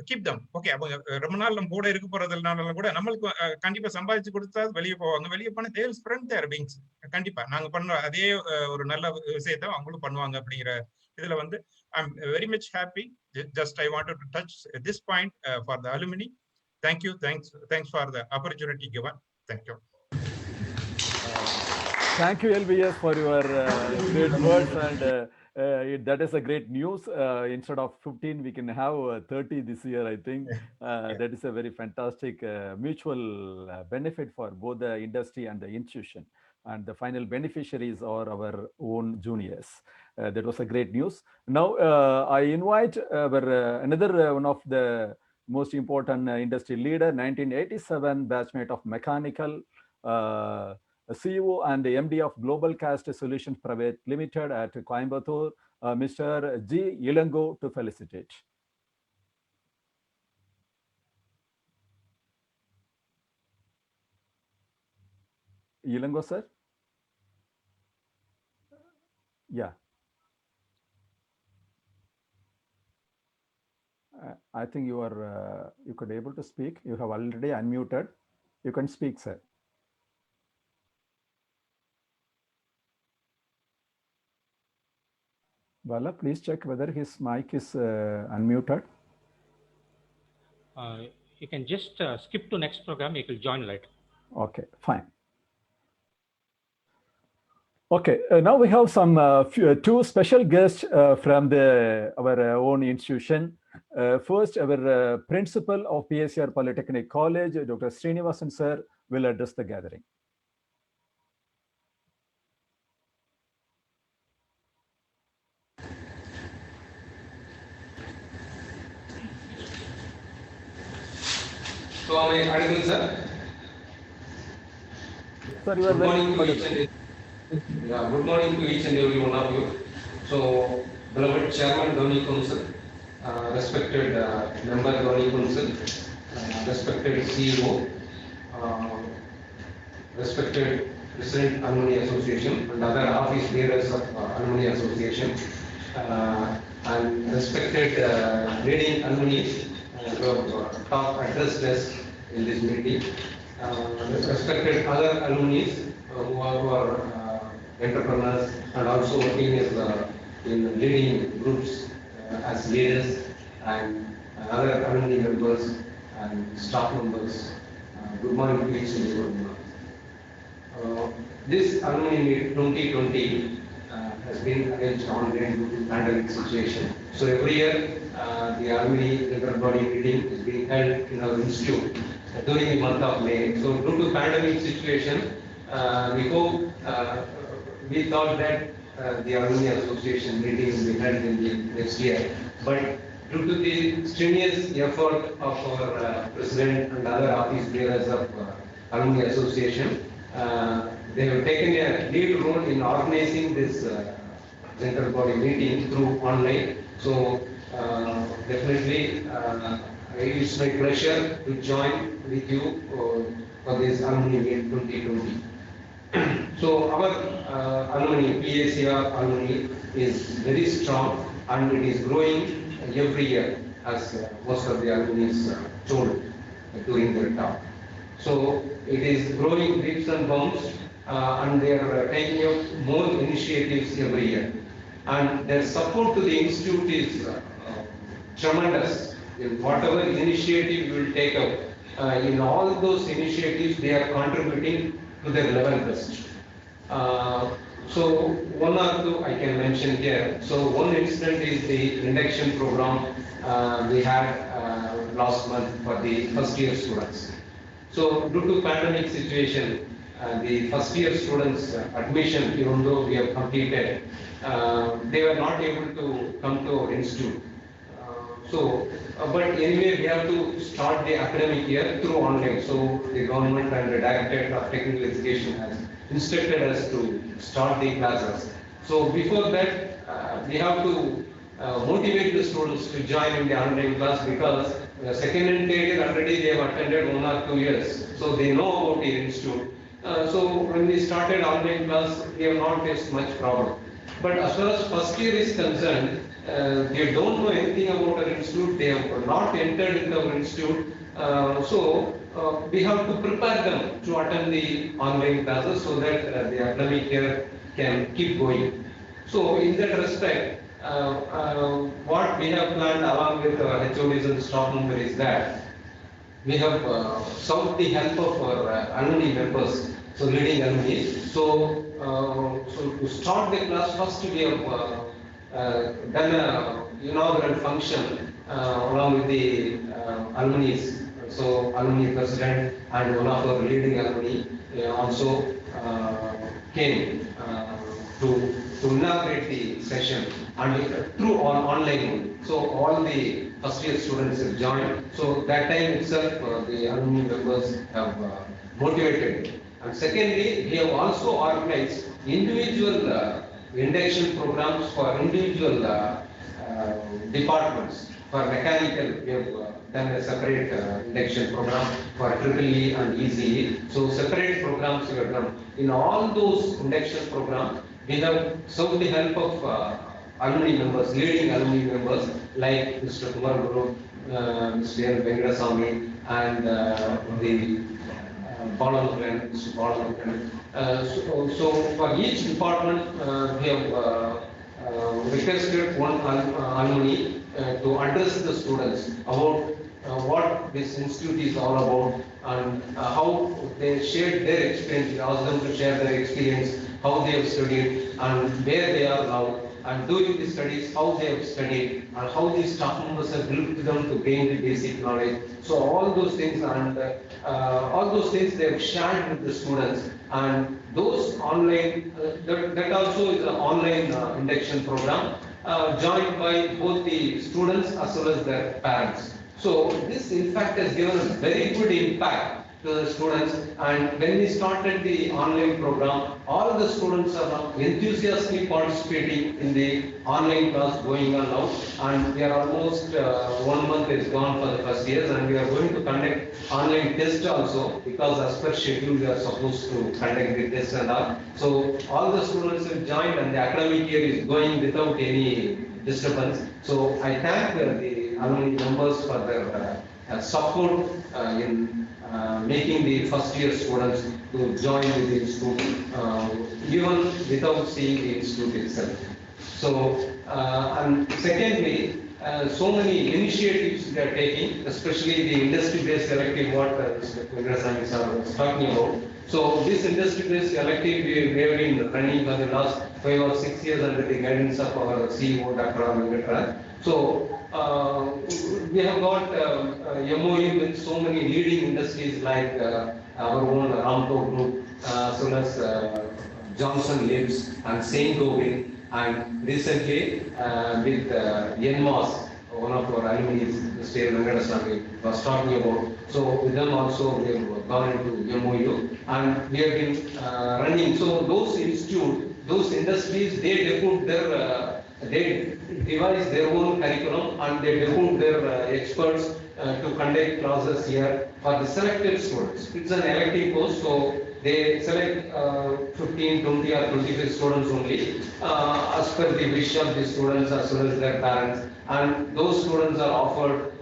keep them. Okay, அவங்க ரொம்ப நாள் நம்ம கூட இருக்க போறதுனால கூட நம்மளுக்கு கண்டிப்பா சம்பாதிச்சு கொடுத்தா வெளியே போவாங்க. வெளியே போன they will spread their wings. கண்டிப்பா நாங்க பண்ற அதே ஒரு நல்ல விஷயத்தை அவங்களும் பண்ணுவாங்க அப்படிங்கிற இதுல வந்து I'm very much happy. Just I wanted to touch this point for the alumni. Thank you. Thanks for the opportunity given. Thank you. Thank you, LBS, for your great words, and that is a great news. Instead of 15, we can have 30 this year, I think. That is a very fantastic mutual benefit for both the industry and the institution. and the final beneficiaries are our own juniors. That was a great news. Now I invite another one of the most important industry leader, 1987 batchmate of mechanical, CEO and MD of Global Cast Solutions Private Limited at Coimbatore, Mr. G. Ilango, to felicitate. Ilango, sir? Yeah. I think you are you could able to speak. You have already unmuted. You can speak, sir. Bala, please check whether his mic is unmuted. You can just skip to next program. You will join later. Okay, fine. Okay, now we have some two special guests from our own institution. First, our principal of PACR Polytechnic College, Dr. Srinivasan sir, will address the gathering. So, am I audible, sir? Sir, you are good morning to each and good morning to each and every one of you. So, beloved Chairman Dhoni Council, respected member Dhoni Council, respected CEO, respected President Alumni Association and other office bearers of Alumni Association, and respected leading alumni who have talked addressed us in this meeting, respected other alumni who are entrepreneurs and also working as in leading groups as leaders, and other alumni members and staff members. Good morning to each and everyone. This Alumni Meet 2020 has been arranged online due to pandemic situation. So every year the Alumni Inter-Body meeting is being held in our institute during the month of May. So due to pandemic situation, we thought that the Alumni Association meeting will be held in the next year. But due to the strenuous effort of our President and other office bearers of Alumni Association, they have taken a lead role in organizing this inter-body meeting through online. So definitely it's my pleasure to join with you for this Alumni Meet 2020. So our alumni, PACR alumni, is very strong and it is growing every year, as most of the alumni told during their talk. So it is growing leaps and bounds, and they are taking up more initiatives every year. And their support to the institute is tremendous. In whatever initiative you will take up, in all those initiatives, they are contributing to their level best. So one or two I can mention here. So one incident is the induction program we had last month for the first year students. So due to pandemic situation, the first year students admission, even though we have completed, they were not able to come to our institute. But anyway, we have to start the academic year through online. So the government and the Directorate of Technical Education has instructed us to start the classes. So before that, we have to motivate the students to join in the online class, because second and third year already they have attended 1 or 2 years. So they know about the institute. So when we started online class, we have not faced much problem. But as far as first year is concerned, they don't know anything about our institute, they have not entered into our institute. So we have to prepare them to attend the online classes so that the academic year can keep going. So in that respect, what we have planned along with our HODs and staff members is that we have sought the help of our alumni members, so leading alumni. So to start the class, first we have done an inaugural function along with the alumni so alumni president and one of our leading alumni also came to inaugurate the session and through online mode. So all the first year students have joined. So that time itself the alumni members have motivated. And secondly, we have also organized individual induction programs for individual departments. For mechanical, we have done a separate induction program. For EEE and ECE, so separate programs we have done. In all those induction programs, we have sought the help of alumni members, leading alumni members like Mr. Kumar Guru, Mr. Venkatarama, and the Mr. Balan. So for each department, we have requested one alumni to address the students about what this institute is all about and how they shared their experience. We asked them to share their experience, how they have studied and where they are now, and during the studies, how they have studied and how these staff members have helped them to gain the basic knowledge. So all those things and all those things they have shared with the students, and those online, that also is an online induction program joined by both the students as well as their parents. So this in fact has given a very good impact to the students, and when we started the online program, all the students are now enthusiastically participating in the online class going on now, and we are almost 1 month is gone for the first years, and we are going to conduct online test also, because as per schedule we are supposed to conduct the test and all. So all the students have joined and the academic year is going without any disturbance. So I thank the alumni members for their support in making the first year students to join with the institute, even without seeing the institute itself. So, and secondly, so many initiatives they are taking, especially the industry-based elective, what Mr. Venkatraj sir was talking about. So this industry-based elective we have been running for the last 5 or 6 years under the guidance of our CEO, Dr. Venkatraj. So we have got MOU with so many leading industries like our own Ramco group, as well as Johnson Lives and Saint Gobain, and recently with NMOS, one of our alumni, Mr. Venkatarama was talking about. So with them also we have gone into MOU and we have been running. So those institutes, those industries, they depute their they devise their own curriculum and they depute their experts to conduct classes here for the selected students. It's an elective course, so they select 15, 20 or 25 students only as per the wish of the students as well as their parents, and those students are offered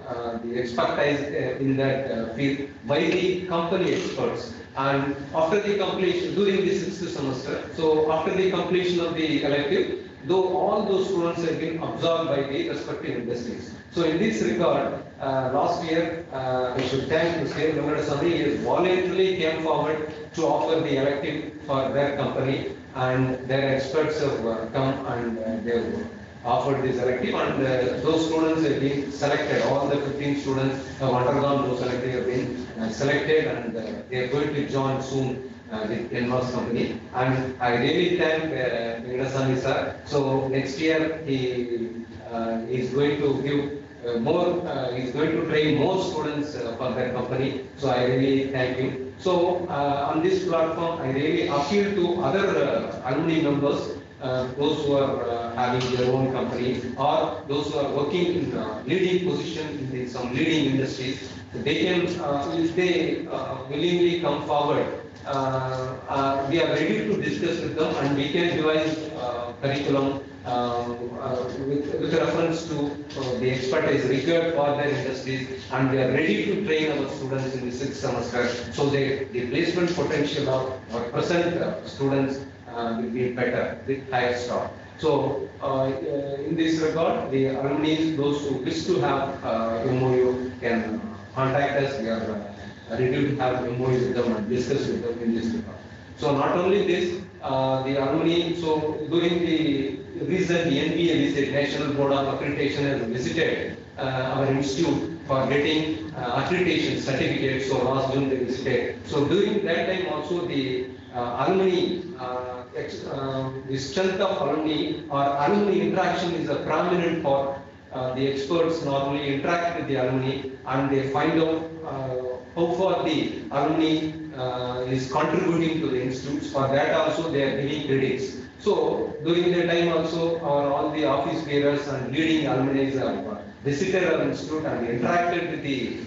the expertise in that field by the company experts. And after the completion, during the 6th semester, so after the completion of the elective, though all those students have been absorbed by the respective industries. So in this regard, last year, I should thank Mr. Ramasamy. He has voluntarily came forward to offer the elective for their company, and their experts have come and they have offered this elective, and those students have been selected. All the 15 students have undergone those electives, have been selected, and they are going to join soon with NMOS company. And I really thank Venkatarama sir. So next year he is going to give more, he is going to train more students for their company. So I really thank him. So on this platform, I really appeal to other alumni members, those who are having their own company or those who are working in leading position in some leading industries. They can, if they willingly come forward, we are ready to discuss with them, and we can devise curriculum with reference to the expertise required for their industries, and we are ready to train our students in the 6th semester, so that the placement potential of our present students will be better with higher stock. So in this regard, the alumni, those who wish to have MOU can contact us. We are ready to have MOU with them and discuss with them in this regard. So not only this, the alumni, so during the recent NBA visit, National Board of Accreditation has visited our institute, for getting accreditation certificate. So last June they visited. So during that time also the alumni, the strength of alumni or alumni interaction is a prominent for the experts normally interact with the alumni and they find out how far the alumni is contributing to the institutes. For that also they are giving credits. So during the time also all the office bearers and leading alumni have visited our institute and interacted with the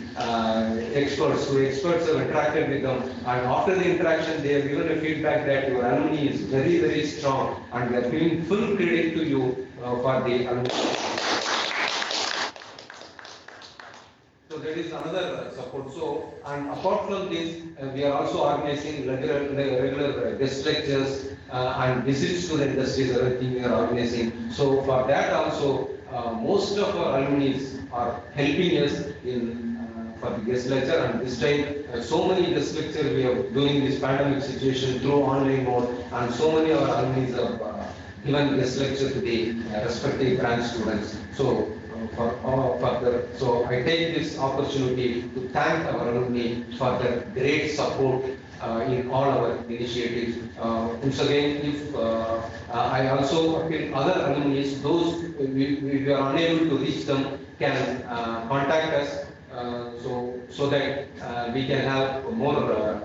experts. So experts have interacted with them, and after the interaction they have given a feedback that your alumni is very, very strong and we are giving full credit to you for the alumni. So that is another support. So, and apart from this, we are also organizing regular guest lectures and visits to the industries. Everything we are organizing. So for that also, most of our alumni are helping us in for the guest lecture. And this time, so many guest lectures we are doing this pandemic situation through online mode, and so many of our alumni have given guest lecture to the respective branch students. So. So I take this opportunity to thank our alumni for their great support in all our initiatives. Once again, if I also appeal other alumni, those we are unable to reach them, can contact us so that we can have more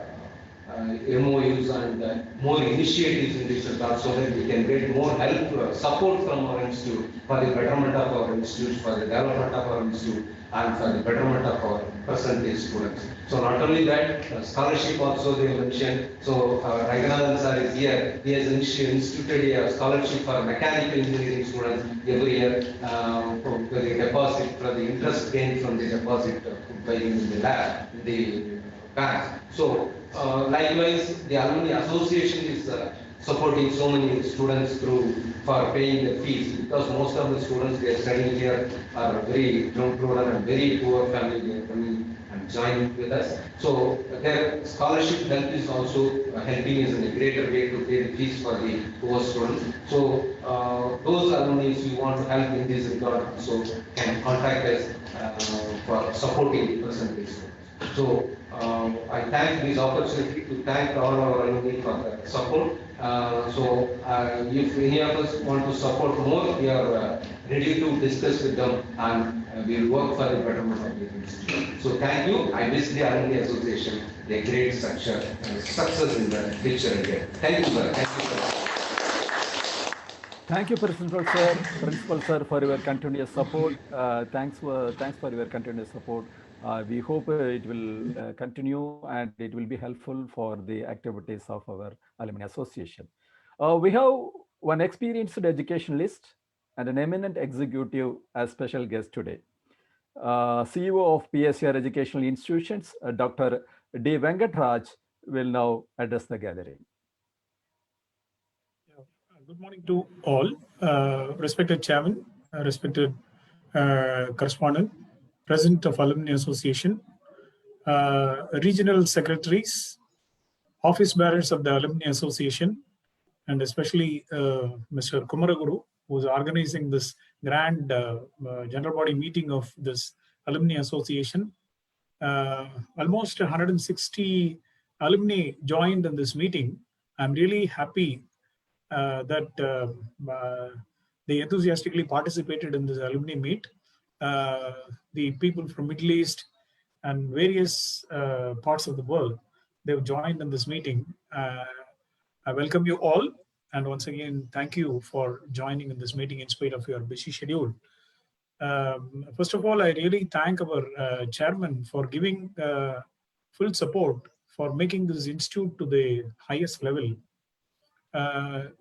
MOUs and more initiatives in this regard, so that we can get more help, support from our institute for the betterment of our institute, for the development of our institute, and for the betterment of our present-day students. So not only that, scholarship also they mentioned. So Raghunathan sir is here. He has instituted a scholarship for mechanical engineering students every year for the deposit, for the interest gained from the deposit by in the lab, in the bank. So likewise, the Alumni Association is supporting so many students for paying the fees, because most of the students they are studying here are very downtrodden and very poor family. They are coming and joining with us. So their scholarship help is also helping us in a greater way to pay the fees for the poor students. So those alumni who want to help in this regard, so can contact us for supporting the percentage. So I thank this opportunity to thank all our alumni for the support. If any of us want to support more, we are ready to discuss with them, and we will work for the betterment of the institute. So thank you. I wish the Alumni Association a great success in the future again. Thank you, sir. Thank you, sir. Thank you, Principal sir, for your continuous support. Thanks for your continuous support. We hope it will continue and it will be helpful for the activities of our Alumni Association. We have one experienced educationalist and an eminent executive as special guest today. CEO of PACR Educational Institutions, Dr. D. Venkatraj will now address the gathering. Good morning to all. Respected Chairman, respected correspondent, President of Alumni Association, regional secretaries, office bearers of the Alumni Association, and especially Mr. Kumaraguru, who is organizing this grand general body meeting of this Alumni Association. Almost 160 alumni joined in this meeting. I'm really happy that they enthusiastically participated in this alumni meet. The people from Middle East and various parts of the world, they've joined in this meeting. I welcome you all, and once again, thank you for joining in this meeting in spite of your busy schedule. First of all, I really thank our chairman for giving full support for making this institute to the highest level.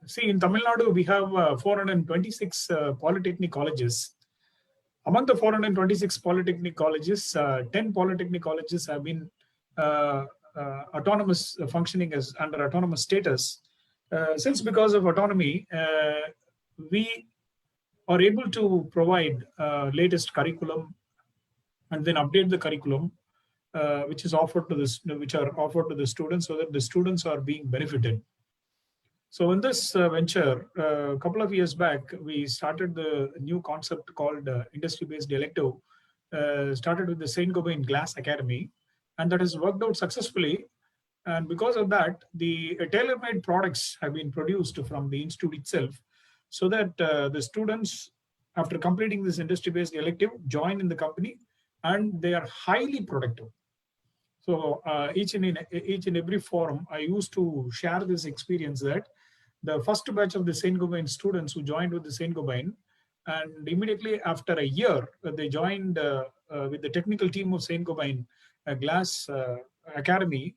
See, in Tamil Nadu, we have 426 polytechnic colleges. Among the 426 polytechnic colleges, 10 polytechnic colleges have been autonomous, functioning as under autonomous status. Since because of autonomy, we are able to provide latest curriculum and then update the curriculum, which is offered to this, which are offered to the students, so that the students are being benefited. So in this venture, a couple of years back, we started the new concept called industry-based elective, started with the Saint Gobain Glass Academy, and that has worked out successfully. And because of that, the tailor-made products have been produced from the institute itself, so that the students, after completing this industry-based elective, join in the company, and they are highly productive. So each and every forum, I used to share this experience that the first batch of the Saint Gobain students who joined with the Saint Gobain, and immediately after a year, they joined with the technical team of Saint Gobain Glass Academy,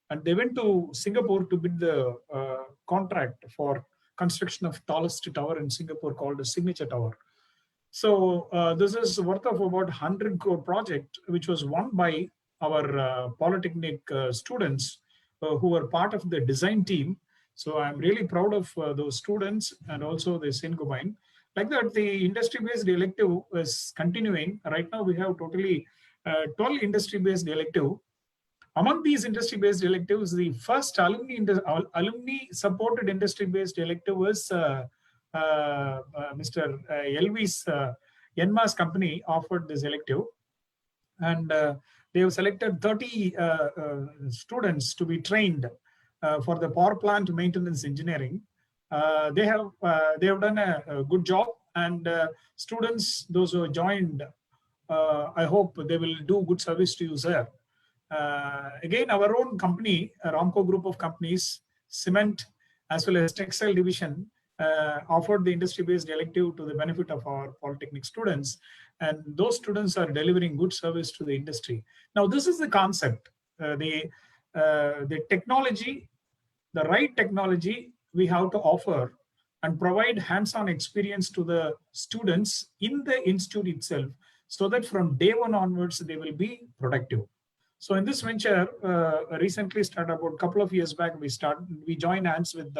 and they went to Singapore to bid the contract for construction of tallest tower in Singapore called the Signature Tower. So this is worth of about 100 crore project, which was won by our Polytechnic students who were part of the design team. So I'm really proud of those students and also the Saint Gobain. Like that, the industry-based elective is continuing. Right now, we have totally 12 industry-based elective. Among these industry-based electives, the first alumni-supported industry-based elective was Mr. Elvis Yenma's company offered this elective, and they have selected 30 students to be trained for the power plant maintenance engineering. They have done a good job, and students, those who joined, I hope they will do good service to you, sir. Again, our own company, Ramco group of companies, cement as well as textile division, offered the industry-based elective to the benefit of our Polytechnic students, and those students are delivering good service to the industry. Now, this is the concept. The technology, the right technology we have to offer and provide hands-on experience to the students in the institute itself, so that from day one onwards, they will be productive. So in this venture, recently started about a couple of years back, we joined hands with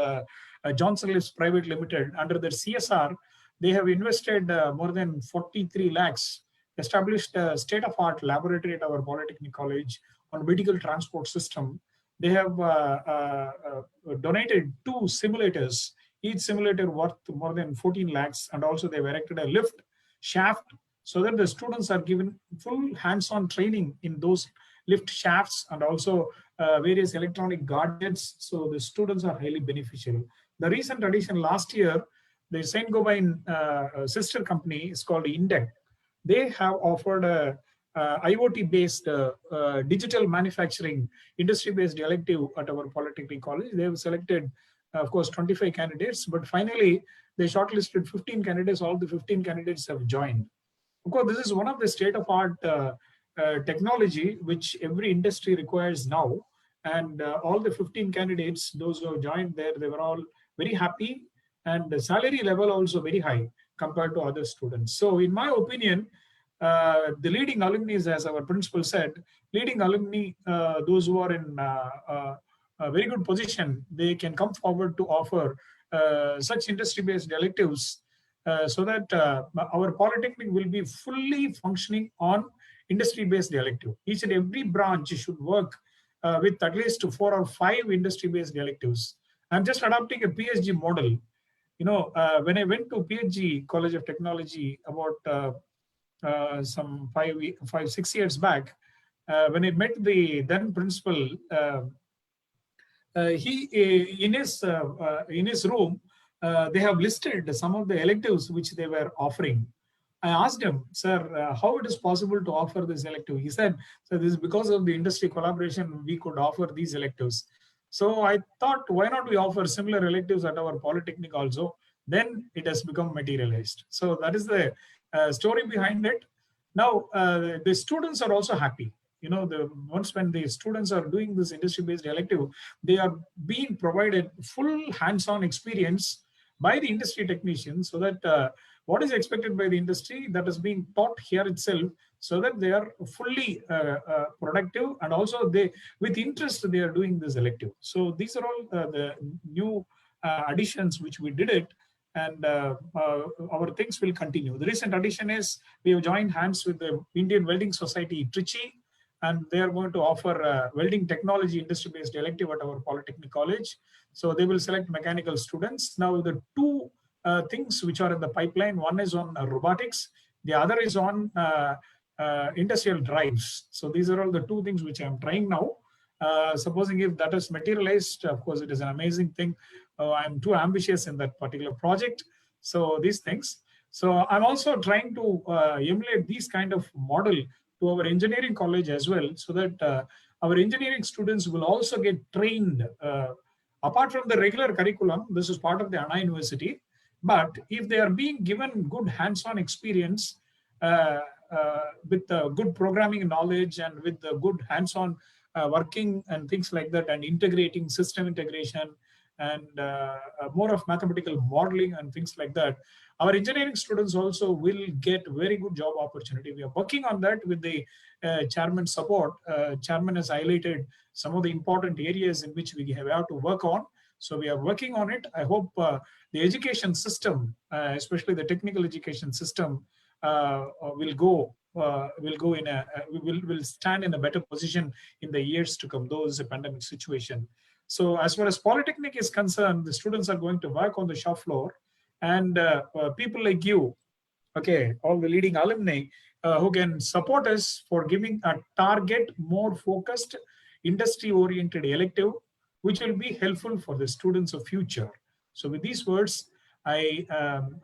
Johnson Lifts Private Limited. Under their CSR, they have invested more than 43 lakhs, established a state-of-art laboratory at our Polytechnic College on medical transport system. They have donated 2 simulators, each simulator worth more than 14 lakhs, and also they've erected a lift shaft so that the students are given full hands-on training in those lift shafts and also various electronic gadgets. So the students are highly beneficial. The recent addition last year, the Saint Gobain sister company is called Indec. They have offered a IoT-based digital manufacturing industry-based elective at our Polytechnic College. They have selected, of course, 25 candidates, but finally they shortlisted 15 candidates. All the 15 candidates have joined. Of course, this is one of the state-of-art technology which every industry requires now, and all the 15 candidates, those who have joined there, they were all very happy, and the salary level also very high compared to other students. So in my opinion, the leading alumni, as our principal said, leading alumni, those who are in a very good position, they can come forward to offer such industry-based electives so that our Polytechnic will be fully functioning on industry-based elective. Each and every branch should work with at least 4 or 5 industry-based electives. I'm just adopting a PhD model. You know, when I went to PhD College of Technology about some 5-6 years back, when I met the then principal, he in his room, they have listed some of the electives which they were offering. I asked him, sir, how it is possible to offer this elective? He said, so this is because of the industry collaboration, we could offer these electives. So I thought, why not we offer similar electives at our Polytechnic also? Then it has become materialized. So that is the story behind it. Now, the students are also happy. You know, once when the students are doing this industry-based elective, they are being provided full hands-on experience by the industry technicians, so that what is expected by the industry, that is being taught here itself, so that they are fully productive, and also they, with interest, they are doing this elective. So these are all the new additions which we did it, and our things will continue. The recent addition is we have joined hands with the Indian Welding Society, Trichy, and they are going to offer welding technology industry-based elective at our Polytechnic College. So they will select mechanical students. Now the 2 things which are in the pipeline, one is on robotics, the other is on industrial drives. So these are all the two things which I'm trying now. Supposing if that is materialized, of course, it is an amazing thing. I'm too ambitious in that particular project. So these things. So I'm also trying to emulate these kind of model to our engineering college as well, so that our engineering students will also get trained apart from the regular curriculum. This is part of the Anna University. But if they are being given good hands-on experience with good programming knowledge and with the good hands-on working and things like that, and integrating system integration and more of mathematical modeling and things like that, our engineering students also will get very good job opportunity. We are working on that with the chairman's support. Chairman has highlighted some of the important areas in which we have to work on. So we are working on it. I hope the education system, especially the technical education system, will stand in a better position in the years to come. Though it's a pandemic situation. So as far as Polytechnic is concerned, the students are going to work on the shop floor, and people like you, okay, all the leading alumni who can support us for giving a target, more focused, industry-oriented elective, which will be helpful for the students of future. So with these words, I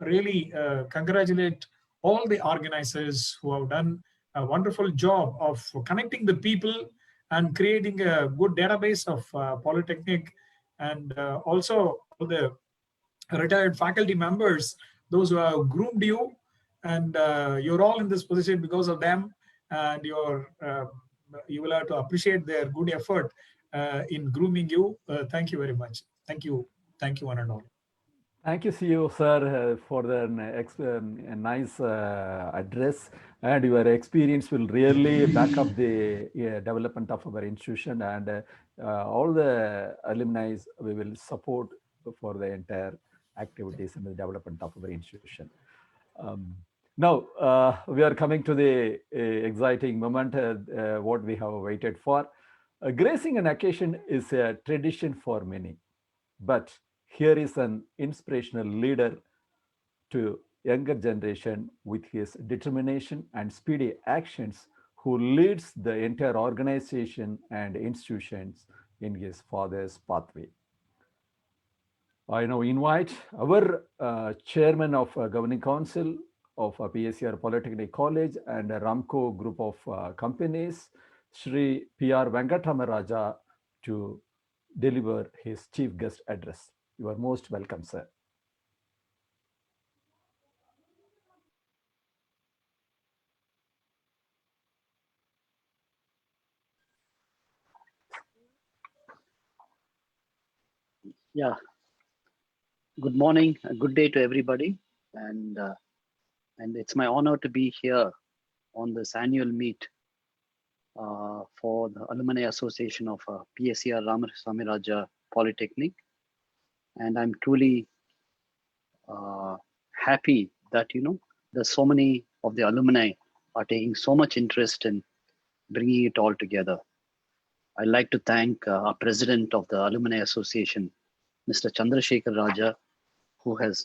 really congratulate all the organizers who have done a wonderful job of connecting the people and creating a good database of Polytechnic, and also all the retired faculty members, those who have groomed you, and you're all in this position because of them, and you will have to appreciate their good effort in grooming you. Thank you very much. Thank you one and all. Thank you, CEO sir, for the nice address, and your experience will really back up the development of our institution, and all the alumni we will support for the entire activities and the development of our institution. Now we are coming to the exciting moment, what we have waited for. Gracing an occasion is a tradition for many, but here is an inspirational leader to younger generation with his determination and speedy actions, who leads the entire organization and institutions in his father's pathway. I now invite our chairman of Governing Council of PACR Polytechnic College and Ramco group of companies, Shri P.R. Venkatarama, to deliver his chief guest address. You are most welcome, sir. Yeah. Good morning, a good day to everybody, and it's my honor to be here on this annual meet for the Alumni Association of PACR Ramasamy Polytechnic, and I'm truly happy that there's so many of the alumni are taking so much interest in bringing it all together. I'd like to thank our president of the Alumni Association, Mr. Chandrasekhar Raja, who has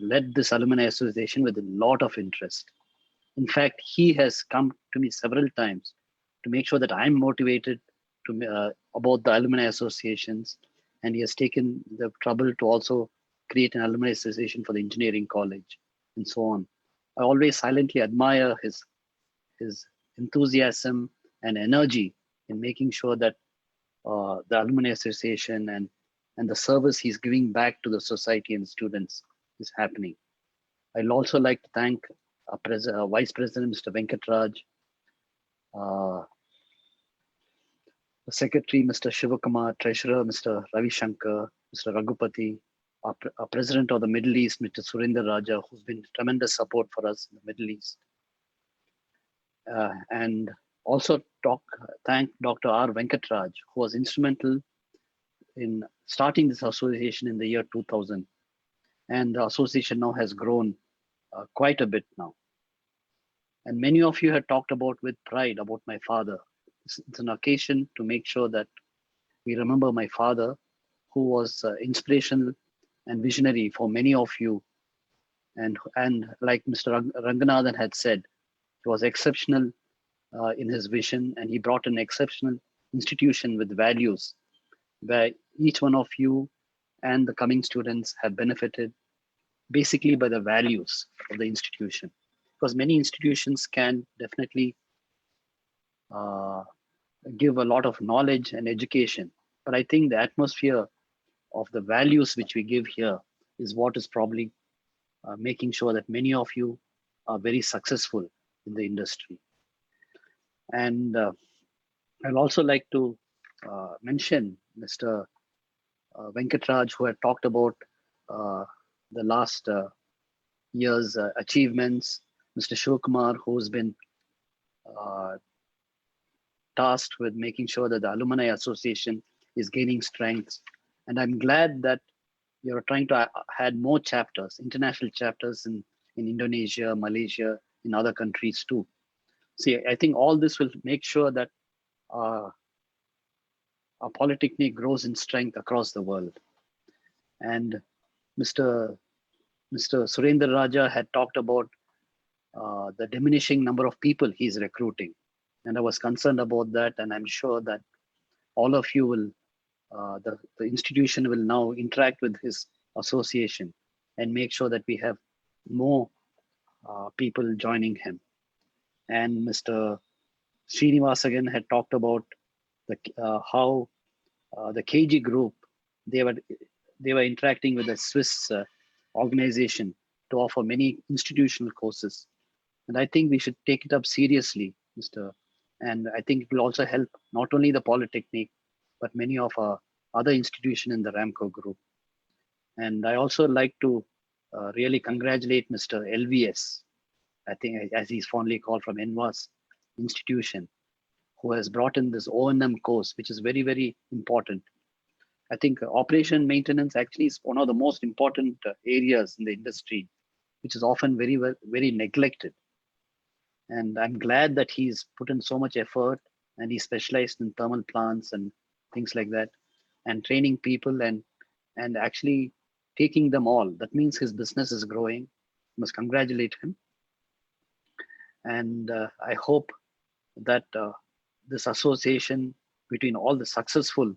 led this Alumni Association with a lot of interest. In fact, he has come to me several times to make sure that I'm motivated about the Alumni Associations, and he has taken the trouble to also create an Alumni Association for the engineering college and so on. I always silently admire his enthusiasm and energy in making sure that the Alumni Association and the service he's giving back to the society and students is happening. I'd also like to thank Vice President Mr. Venkatraj, Secretary Mr. Shivakumar, Treasurer Mr. Ravi Shankar, Mr. Raghupati, our President of the Middle East, Mr. Surinder Raja, who's been tremendous support for us in the Middle East. And also thank Dr. R. Venkatraj, who was instrumental in starting this association in the year 2000. And the association now has grown quite a bit now. And many of you had talked about with pride about my father. It's an occasion to make sure that we remember my father, who was inspirational and visionary for many of you. And like Mr. Ranganathan had said, He was exceptional in his vision, and he brought an exceptional institution with values where each one of you and the coming students have benefited basically by the values of the institution. Because many institutions can definitely give a lot of knowledge and education, but I think the atmosphere of the values which we give here is what is probably making sure that many of you are very successful in the industry. And I'd also like to mention Mr. Venkatraj, who had talked about the last year's achievements, Mr. Shivakumar, who's been tasked with making sure that the Alumni Association is gaining strength. And I'm glad that you're trying to add more chapters, international chapters in Indonesia, Malaysia, in other countries too. See, I think all this will make sure that our Polytechnic grows in strength across the world. And Mr. Surendra Raja had talked about the diminishing number of people he's recruiting. And I was concerned about that. And I'm sure that all of you will, the institution will now interact with his association and make sure that we have more people joining him. And Mr. Srinivasan had talked about how the KG group, they were interacting with a Swiss organization to offer many institutional courses. And I think we should take it up seriously, and I think it will also help not only the Polytechnic, but many of our other institutions in the Ramco group. And I also like to really congratulate Mr. LVS, I think as he's fondly called, from NVAS institution, who has brought in this O&M course, which is very, very important. I think operation maintenance actually is one of the most important areas in the industry, which is often very neglected. And I'm glad that he's put in so much effort, and he's specialized in thermal plants and things like that, and training people and actually taking them all. That means his business is growing. You must congratulate him. And I hope that this association between all the successful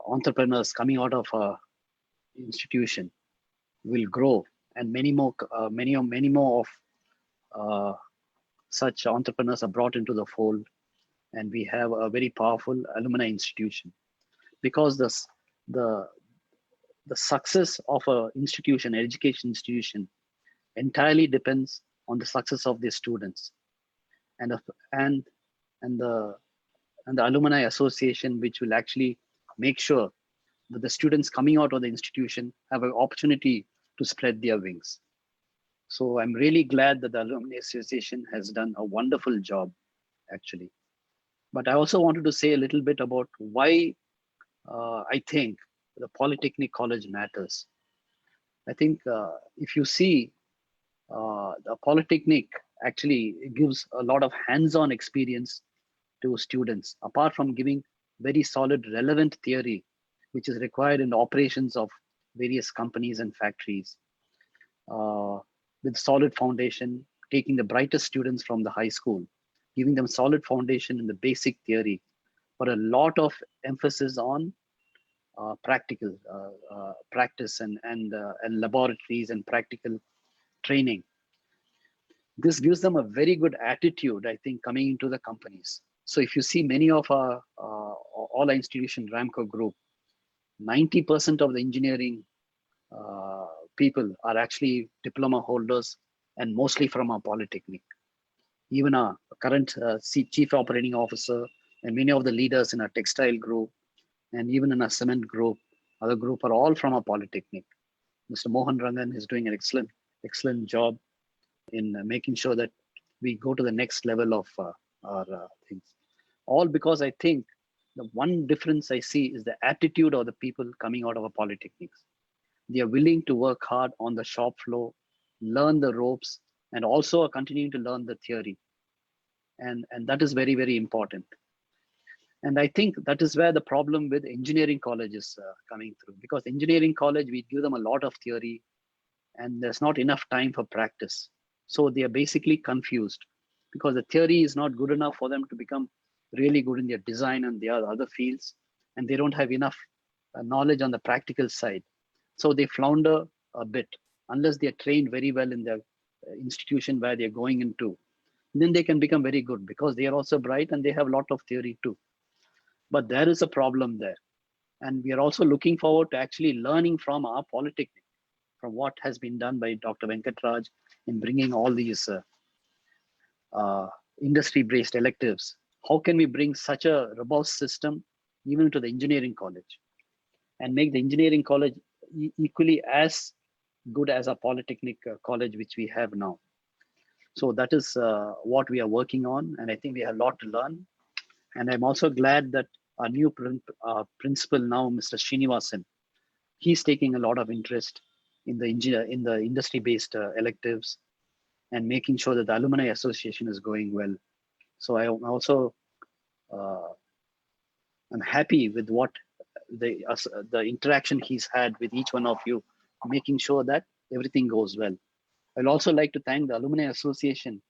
entrepreneurs coming out of our institution will grow, and many more of such entrepreneurs are brought into the fold, and we have a very powerful alumni institution. Because the success of an institution, an education institution, entirely depends on the success of their students, and the alumni association, which will actually make sure that the students coming out of the institution have an opportunity to spread their wings. So I'm really glad that the Alumni Association has done a wonderful job, actually. But I also wanted to say a little bit about why I think the Polytechnic College matters. I think if you see, the Polytechnic actually gives a lot of hands-on experience to students, apart from giving very solid, relevant theory, which is required in the operations of various companies and factories. With solid foundation, taking the brightest students from the high school, giving them solid foundation in the basic theory, but a lot of emphasis on practical practice and laboratories and practical training. This gives them a very good attitude, I think, coming into the companies. So if you see many of our all our institution Ramco group, 90% of the engineering people are actually diploma holders, and mostly from our Polytechnic. Even our current chief operating officer and many of the leaders in our textile group and even in our cement group, other group, are all from our Polytechnic. Mr. Mohan Rangan is doing an excellent job in making sure that we go to the next level of our things. All because I think the one difference I see is the attitude of the people coming out of our Polytechnics. They are willing to work hard on the shop floor, learn the ropes, and also are continuing to learn the theory. And that is very, very important. And I think that is where the problem with engineering college is coming through, because engineering college, we give them a lot of theory and there's not enough time for practice. So they are basically confused because the theory is not good enough for them to become really good in their design and the other fields, and they don't have enough knowledge on the practical side. So they flounder a bit unless they are trained very well in their institution where they're going into. Then they can become very good because they are also bright and they have a lot of theory too. But there is a problem there. And we are also looking forward to actually learning from our Polytechnic, from what has been done by Dr. Venkatraj in bringing all these industry-based electives. How can we bring such a robust system even to the engineering college and make the engineering college equally as good as a Polytechnic college, which we have now? So that is what we are working on. And I think we have a lot to learn. And I'm also glad that our new principal now, Mr. Srinivasan, he's taking a lot of interest in the industry-based electives and making sure that the Alumni Association is going well. So I also I'm happy with what the interaction he's had with each one of you, making sure that everything goes well. I'd also like to thank the Alumni Association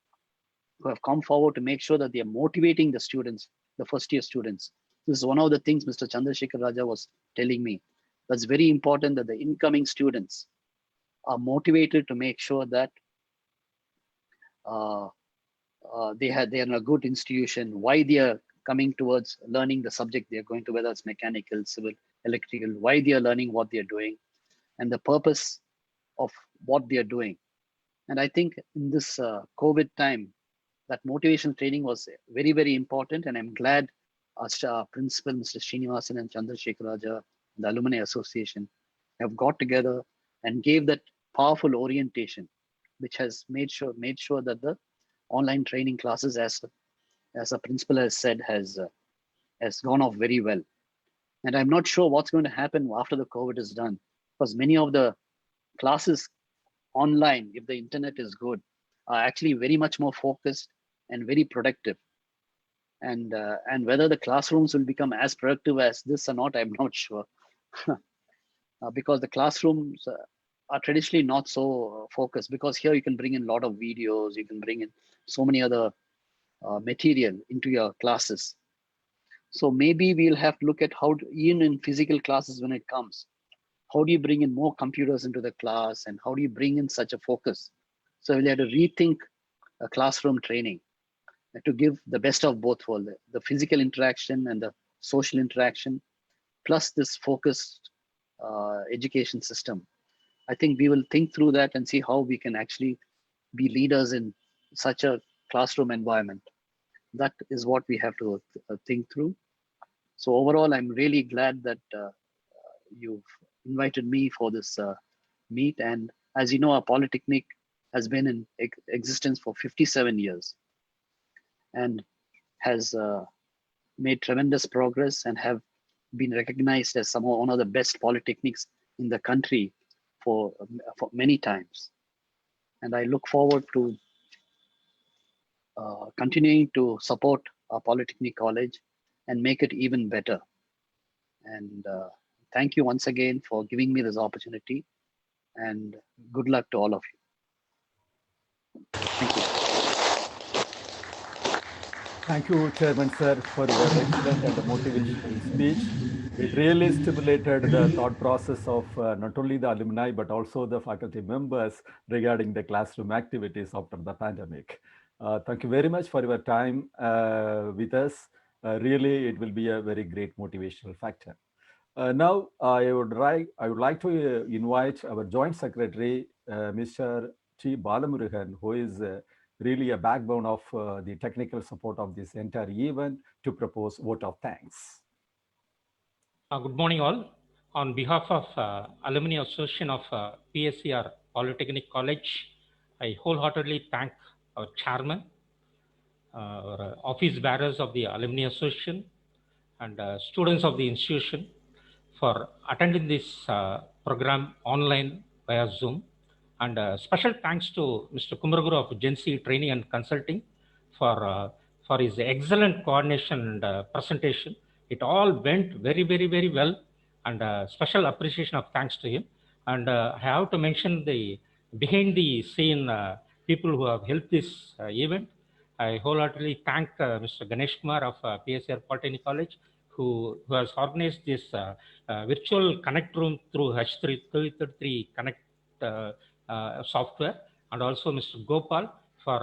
who have come forward to make sure that they are motivating the students, the first year students. This is one of the things Mr. Chandrasekhar Raja was telling me. That's very important, that the incoming students are motivated to make sure that they're in a good institution, why they are coming towards learning the subject they're going to, whether it's mechanical, civil, electrical, why they are learning what they're doing, and the purpose of what they're doing. And I think in this COVID time, that motivation training was very, very important. And I'm glad our principal, Mr. Srinivasan and Chandrasekhar Raja, the Alumni Association, have got together and gave that powerful orientation, which has made sure that the online training classes, as a principal has said, has gone off very well. And I'm not sure what's going to happen after the COVID is done, because many of the classes online, if the internet is good, are actually very much more focused and very productive. And whether the classrooms will become as productive as this or not, I'm not sure. Because the classrooms are traditionally not so focused, because here you can bring in a lot of videos, you can bring in so many other material into your classes. So maybe we'll have to look at how, even in physical classes when it comes, how do you bring in more computers into the class, and how do you bring in such a focus? So we'll have to rethink a classroom training to give the best of both worlds, the physical interaction and the social interaction, plus this focused education system. I think we will think through that and see how we can actually be leaders in such a classroom environment. That is what we have to think through. So overall, I'm really glad that you've invited me for this meet. And as you know, our Polytechnic has been in existence for 57 years and has made tremendous progress and have been recognized as one of the best polytechnics in the country for many times. And I look forward to continuing to support our Polytechnic College and make it even better. And thank you once again for giving me this opportunity, and good luck to all of you. Thank you. Thank you, Chairman Sir, for your excellent and motivational speech. It really stimulated the thought process of not only the alumni, but also the faculty members regarding the classroom activities after the pandemic. Thank you very much for your time with us. Really, it will be a very great motivational factor. Now, I would like to invite our Joint Secretary, Mr. T. Balamurugan, who is really a backbone of the technical support of this entire event, to propose vote of thanks. Good morning, all. On behalf of Alumni Association of PACR Polytechnic College, I wholeheartedly thank our chairman, our office bearers of the Alumni Association, and students of the institution for attending this program online via Zoom. And special thanks to Mr. Kumaraguru of Agency Training and Consulting for his excellent coordination and presentation. It all went very, very, very well, and special appreciation of thanks to him. And I have to mention the behind the scene people who have helped this event. I wholeheartedly thank Mr. Ganesh Kumar of PACR Polytechnic College, who has organized this virtual connect room through H333 Connect software, and also Mr. Gopal for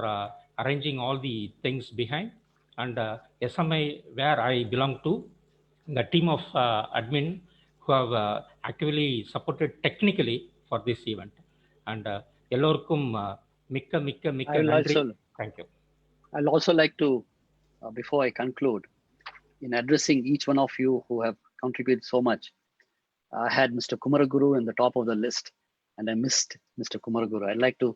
arranging all the things behind, and SMI, where I belong to, the team of admin who have actively supported technically for this event. And எல்லோருக்கும் மிக்க மிக்க மிக்க நன்றி. Thank you. I'll also like to, before I conclude, in addressing each one of you who have contributed so much, I had Mr. Kumaraguru in the top of the list, and I missed Mr. Kumaraguru. I'd like to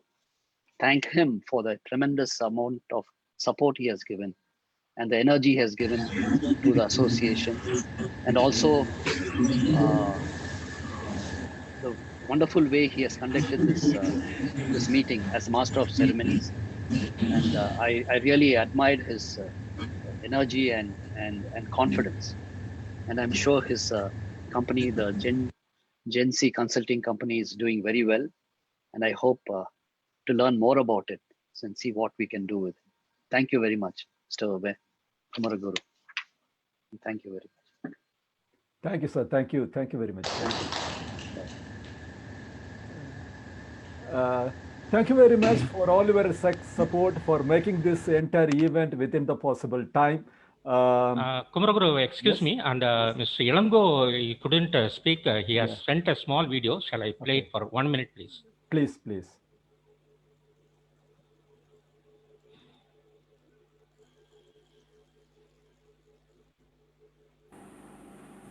thank him for the tremendous amount of support he has given and the energy he has given to the association, and also the wonderful way he has conducted this meeting as master of ceremonies. And I really admired his energy and confidence. And I'm sure his company, the Gen C Consulting Company, is doing very well. And I hope to learn more about it and see what we can do with it. Thank you very much, Mr. Kumaraguru. Thank you very much. Thank you, sir. Thank you. Thank you very much. Thank you very much for all your support for making this entire event within the possible time. Kumaraguru, excuse me, and Mr. Ilango, he couldn't speak. He has sent a small video. Shall I play it for 1 minute, please? Please, please.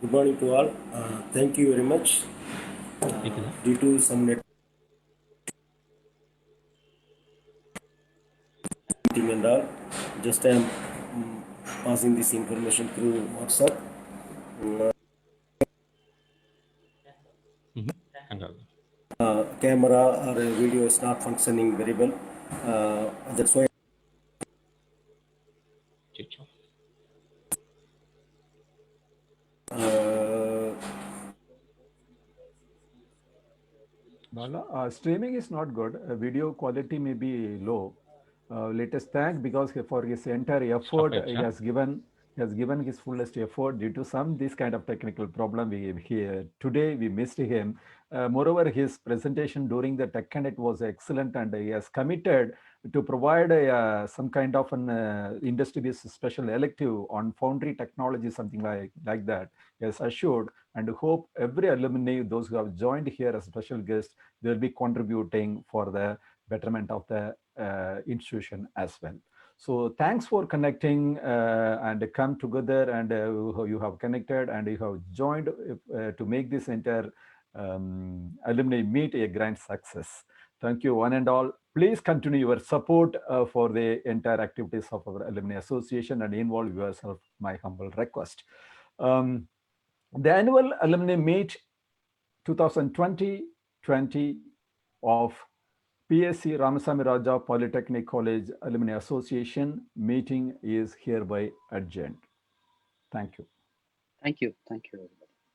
Good morning to all. Thank you very much. Due to some meeting and all, just I am passing this information through WhatsApp. Camera or video is not functioning very well. That's why. Streaming is not good. Video quality may be low. Let us thank because for his entire effort he has given his fullest effort. Due to this kind of technical problem, today we missed him. Moreover, his presentation during the Tech Connect was excellent, and he has committed to provide some kind of an industry-based special elective on foundry technology, something like that. He has assured, and hope every alumni, those who have joined here as special guests, they will be contributing for the betterment of the institution as well. So thanks for connecting and come together, and you have connected and you have joined to make this entire alumni meet a grand success. Thank you one and all. Please continue your support for the entire activities of our alumni association and involve yourself, my humble request. The annual alumni meet 2020 of PSC Ramasamy Raja Polytechnic College Alumni Association meeting is hereby adjourned. Thank you. Thank you. Thank you.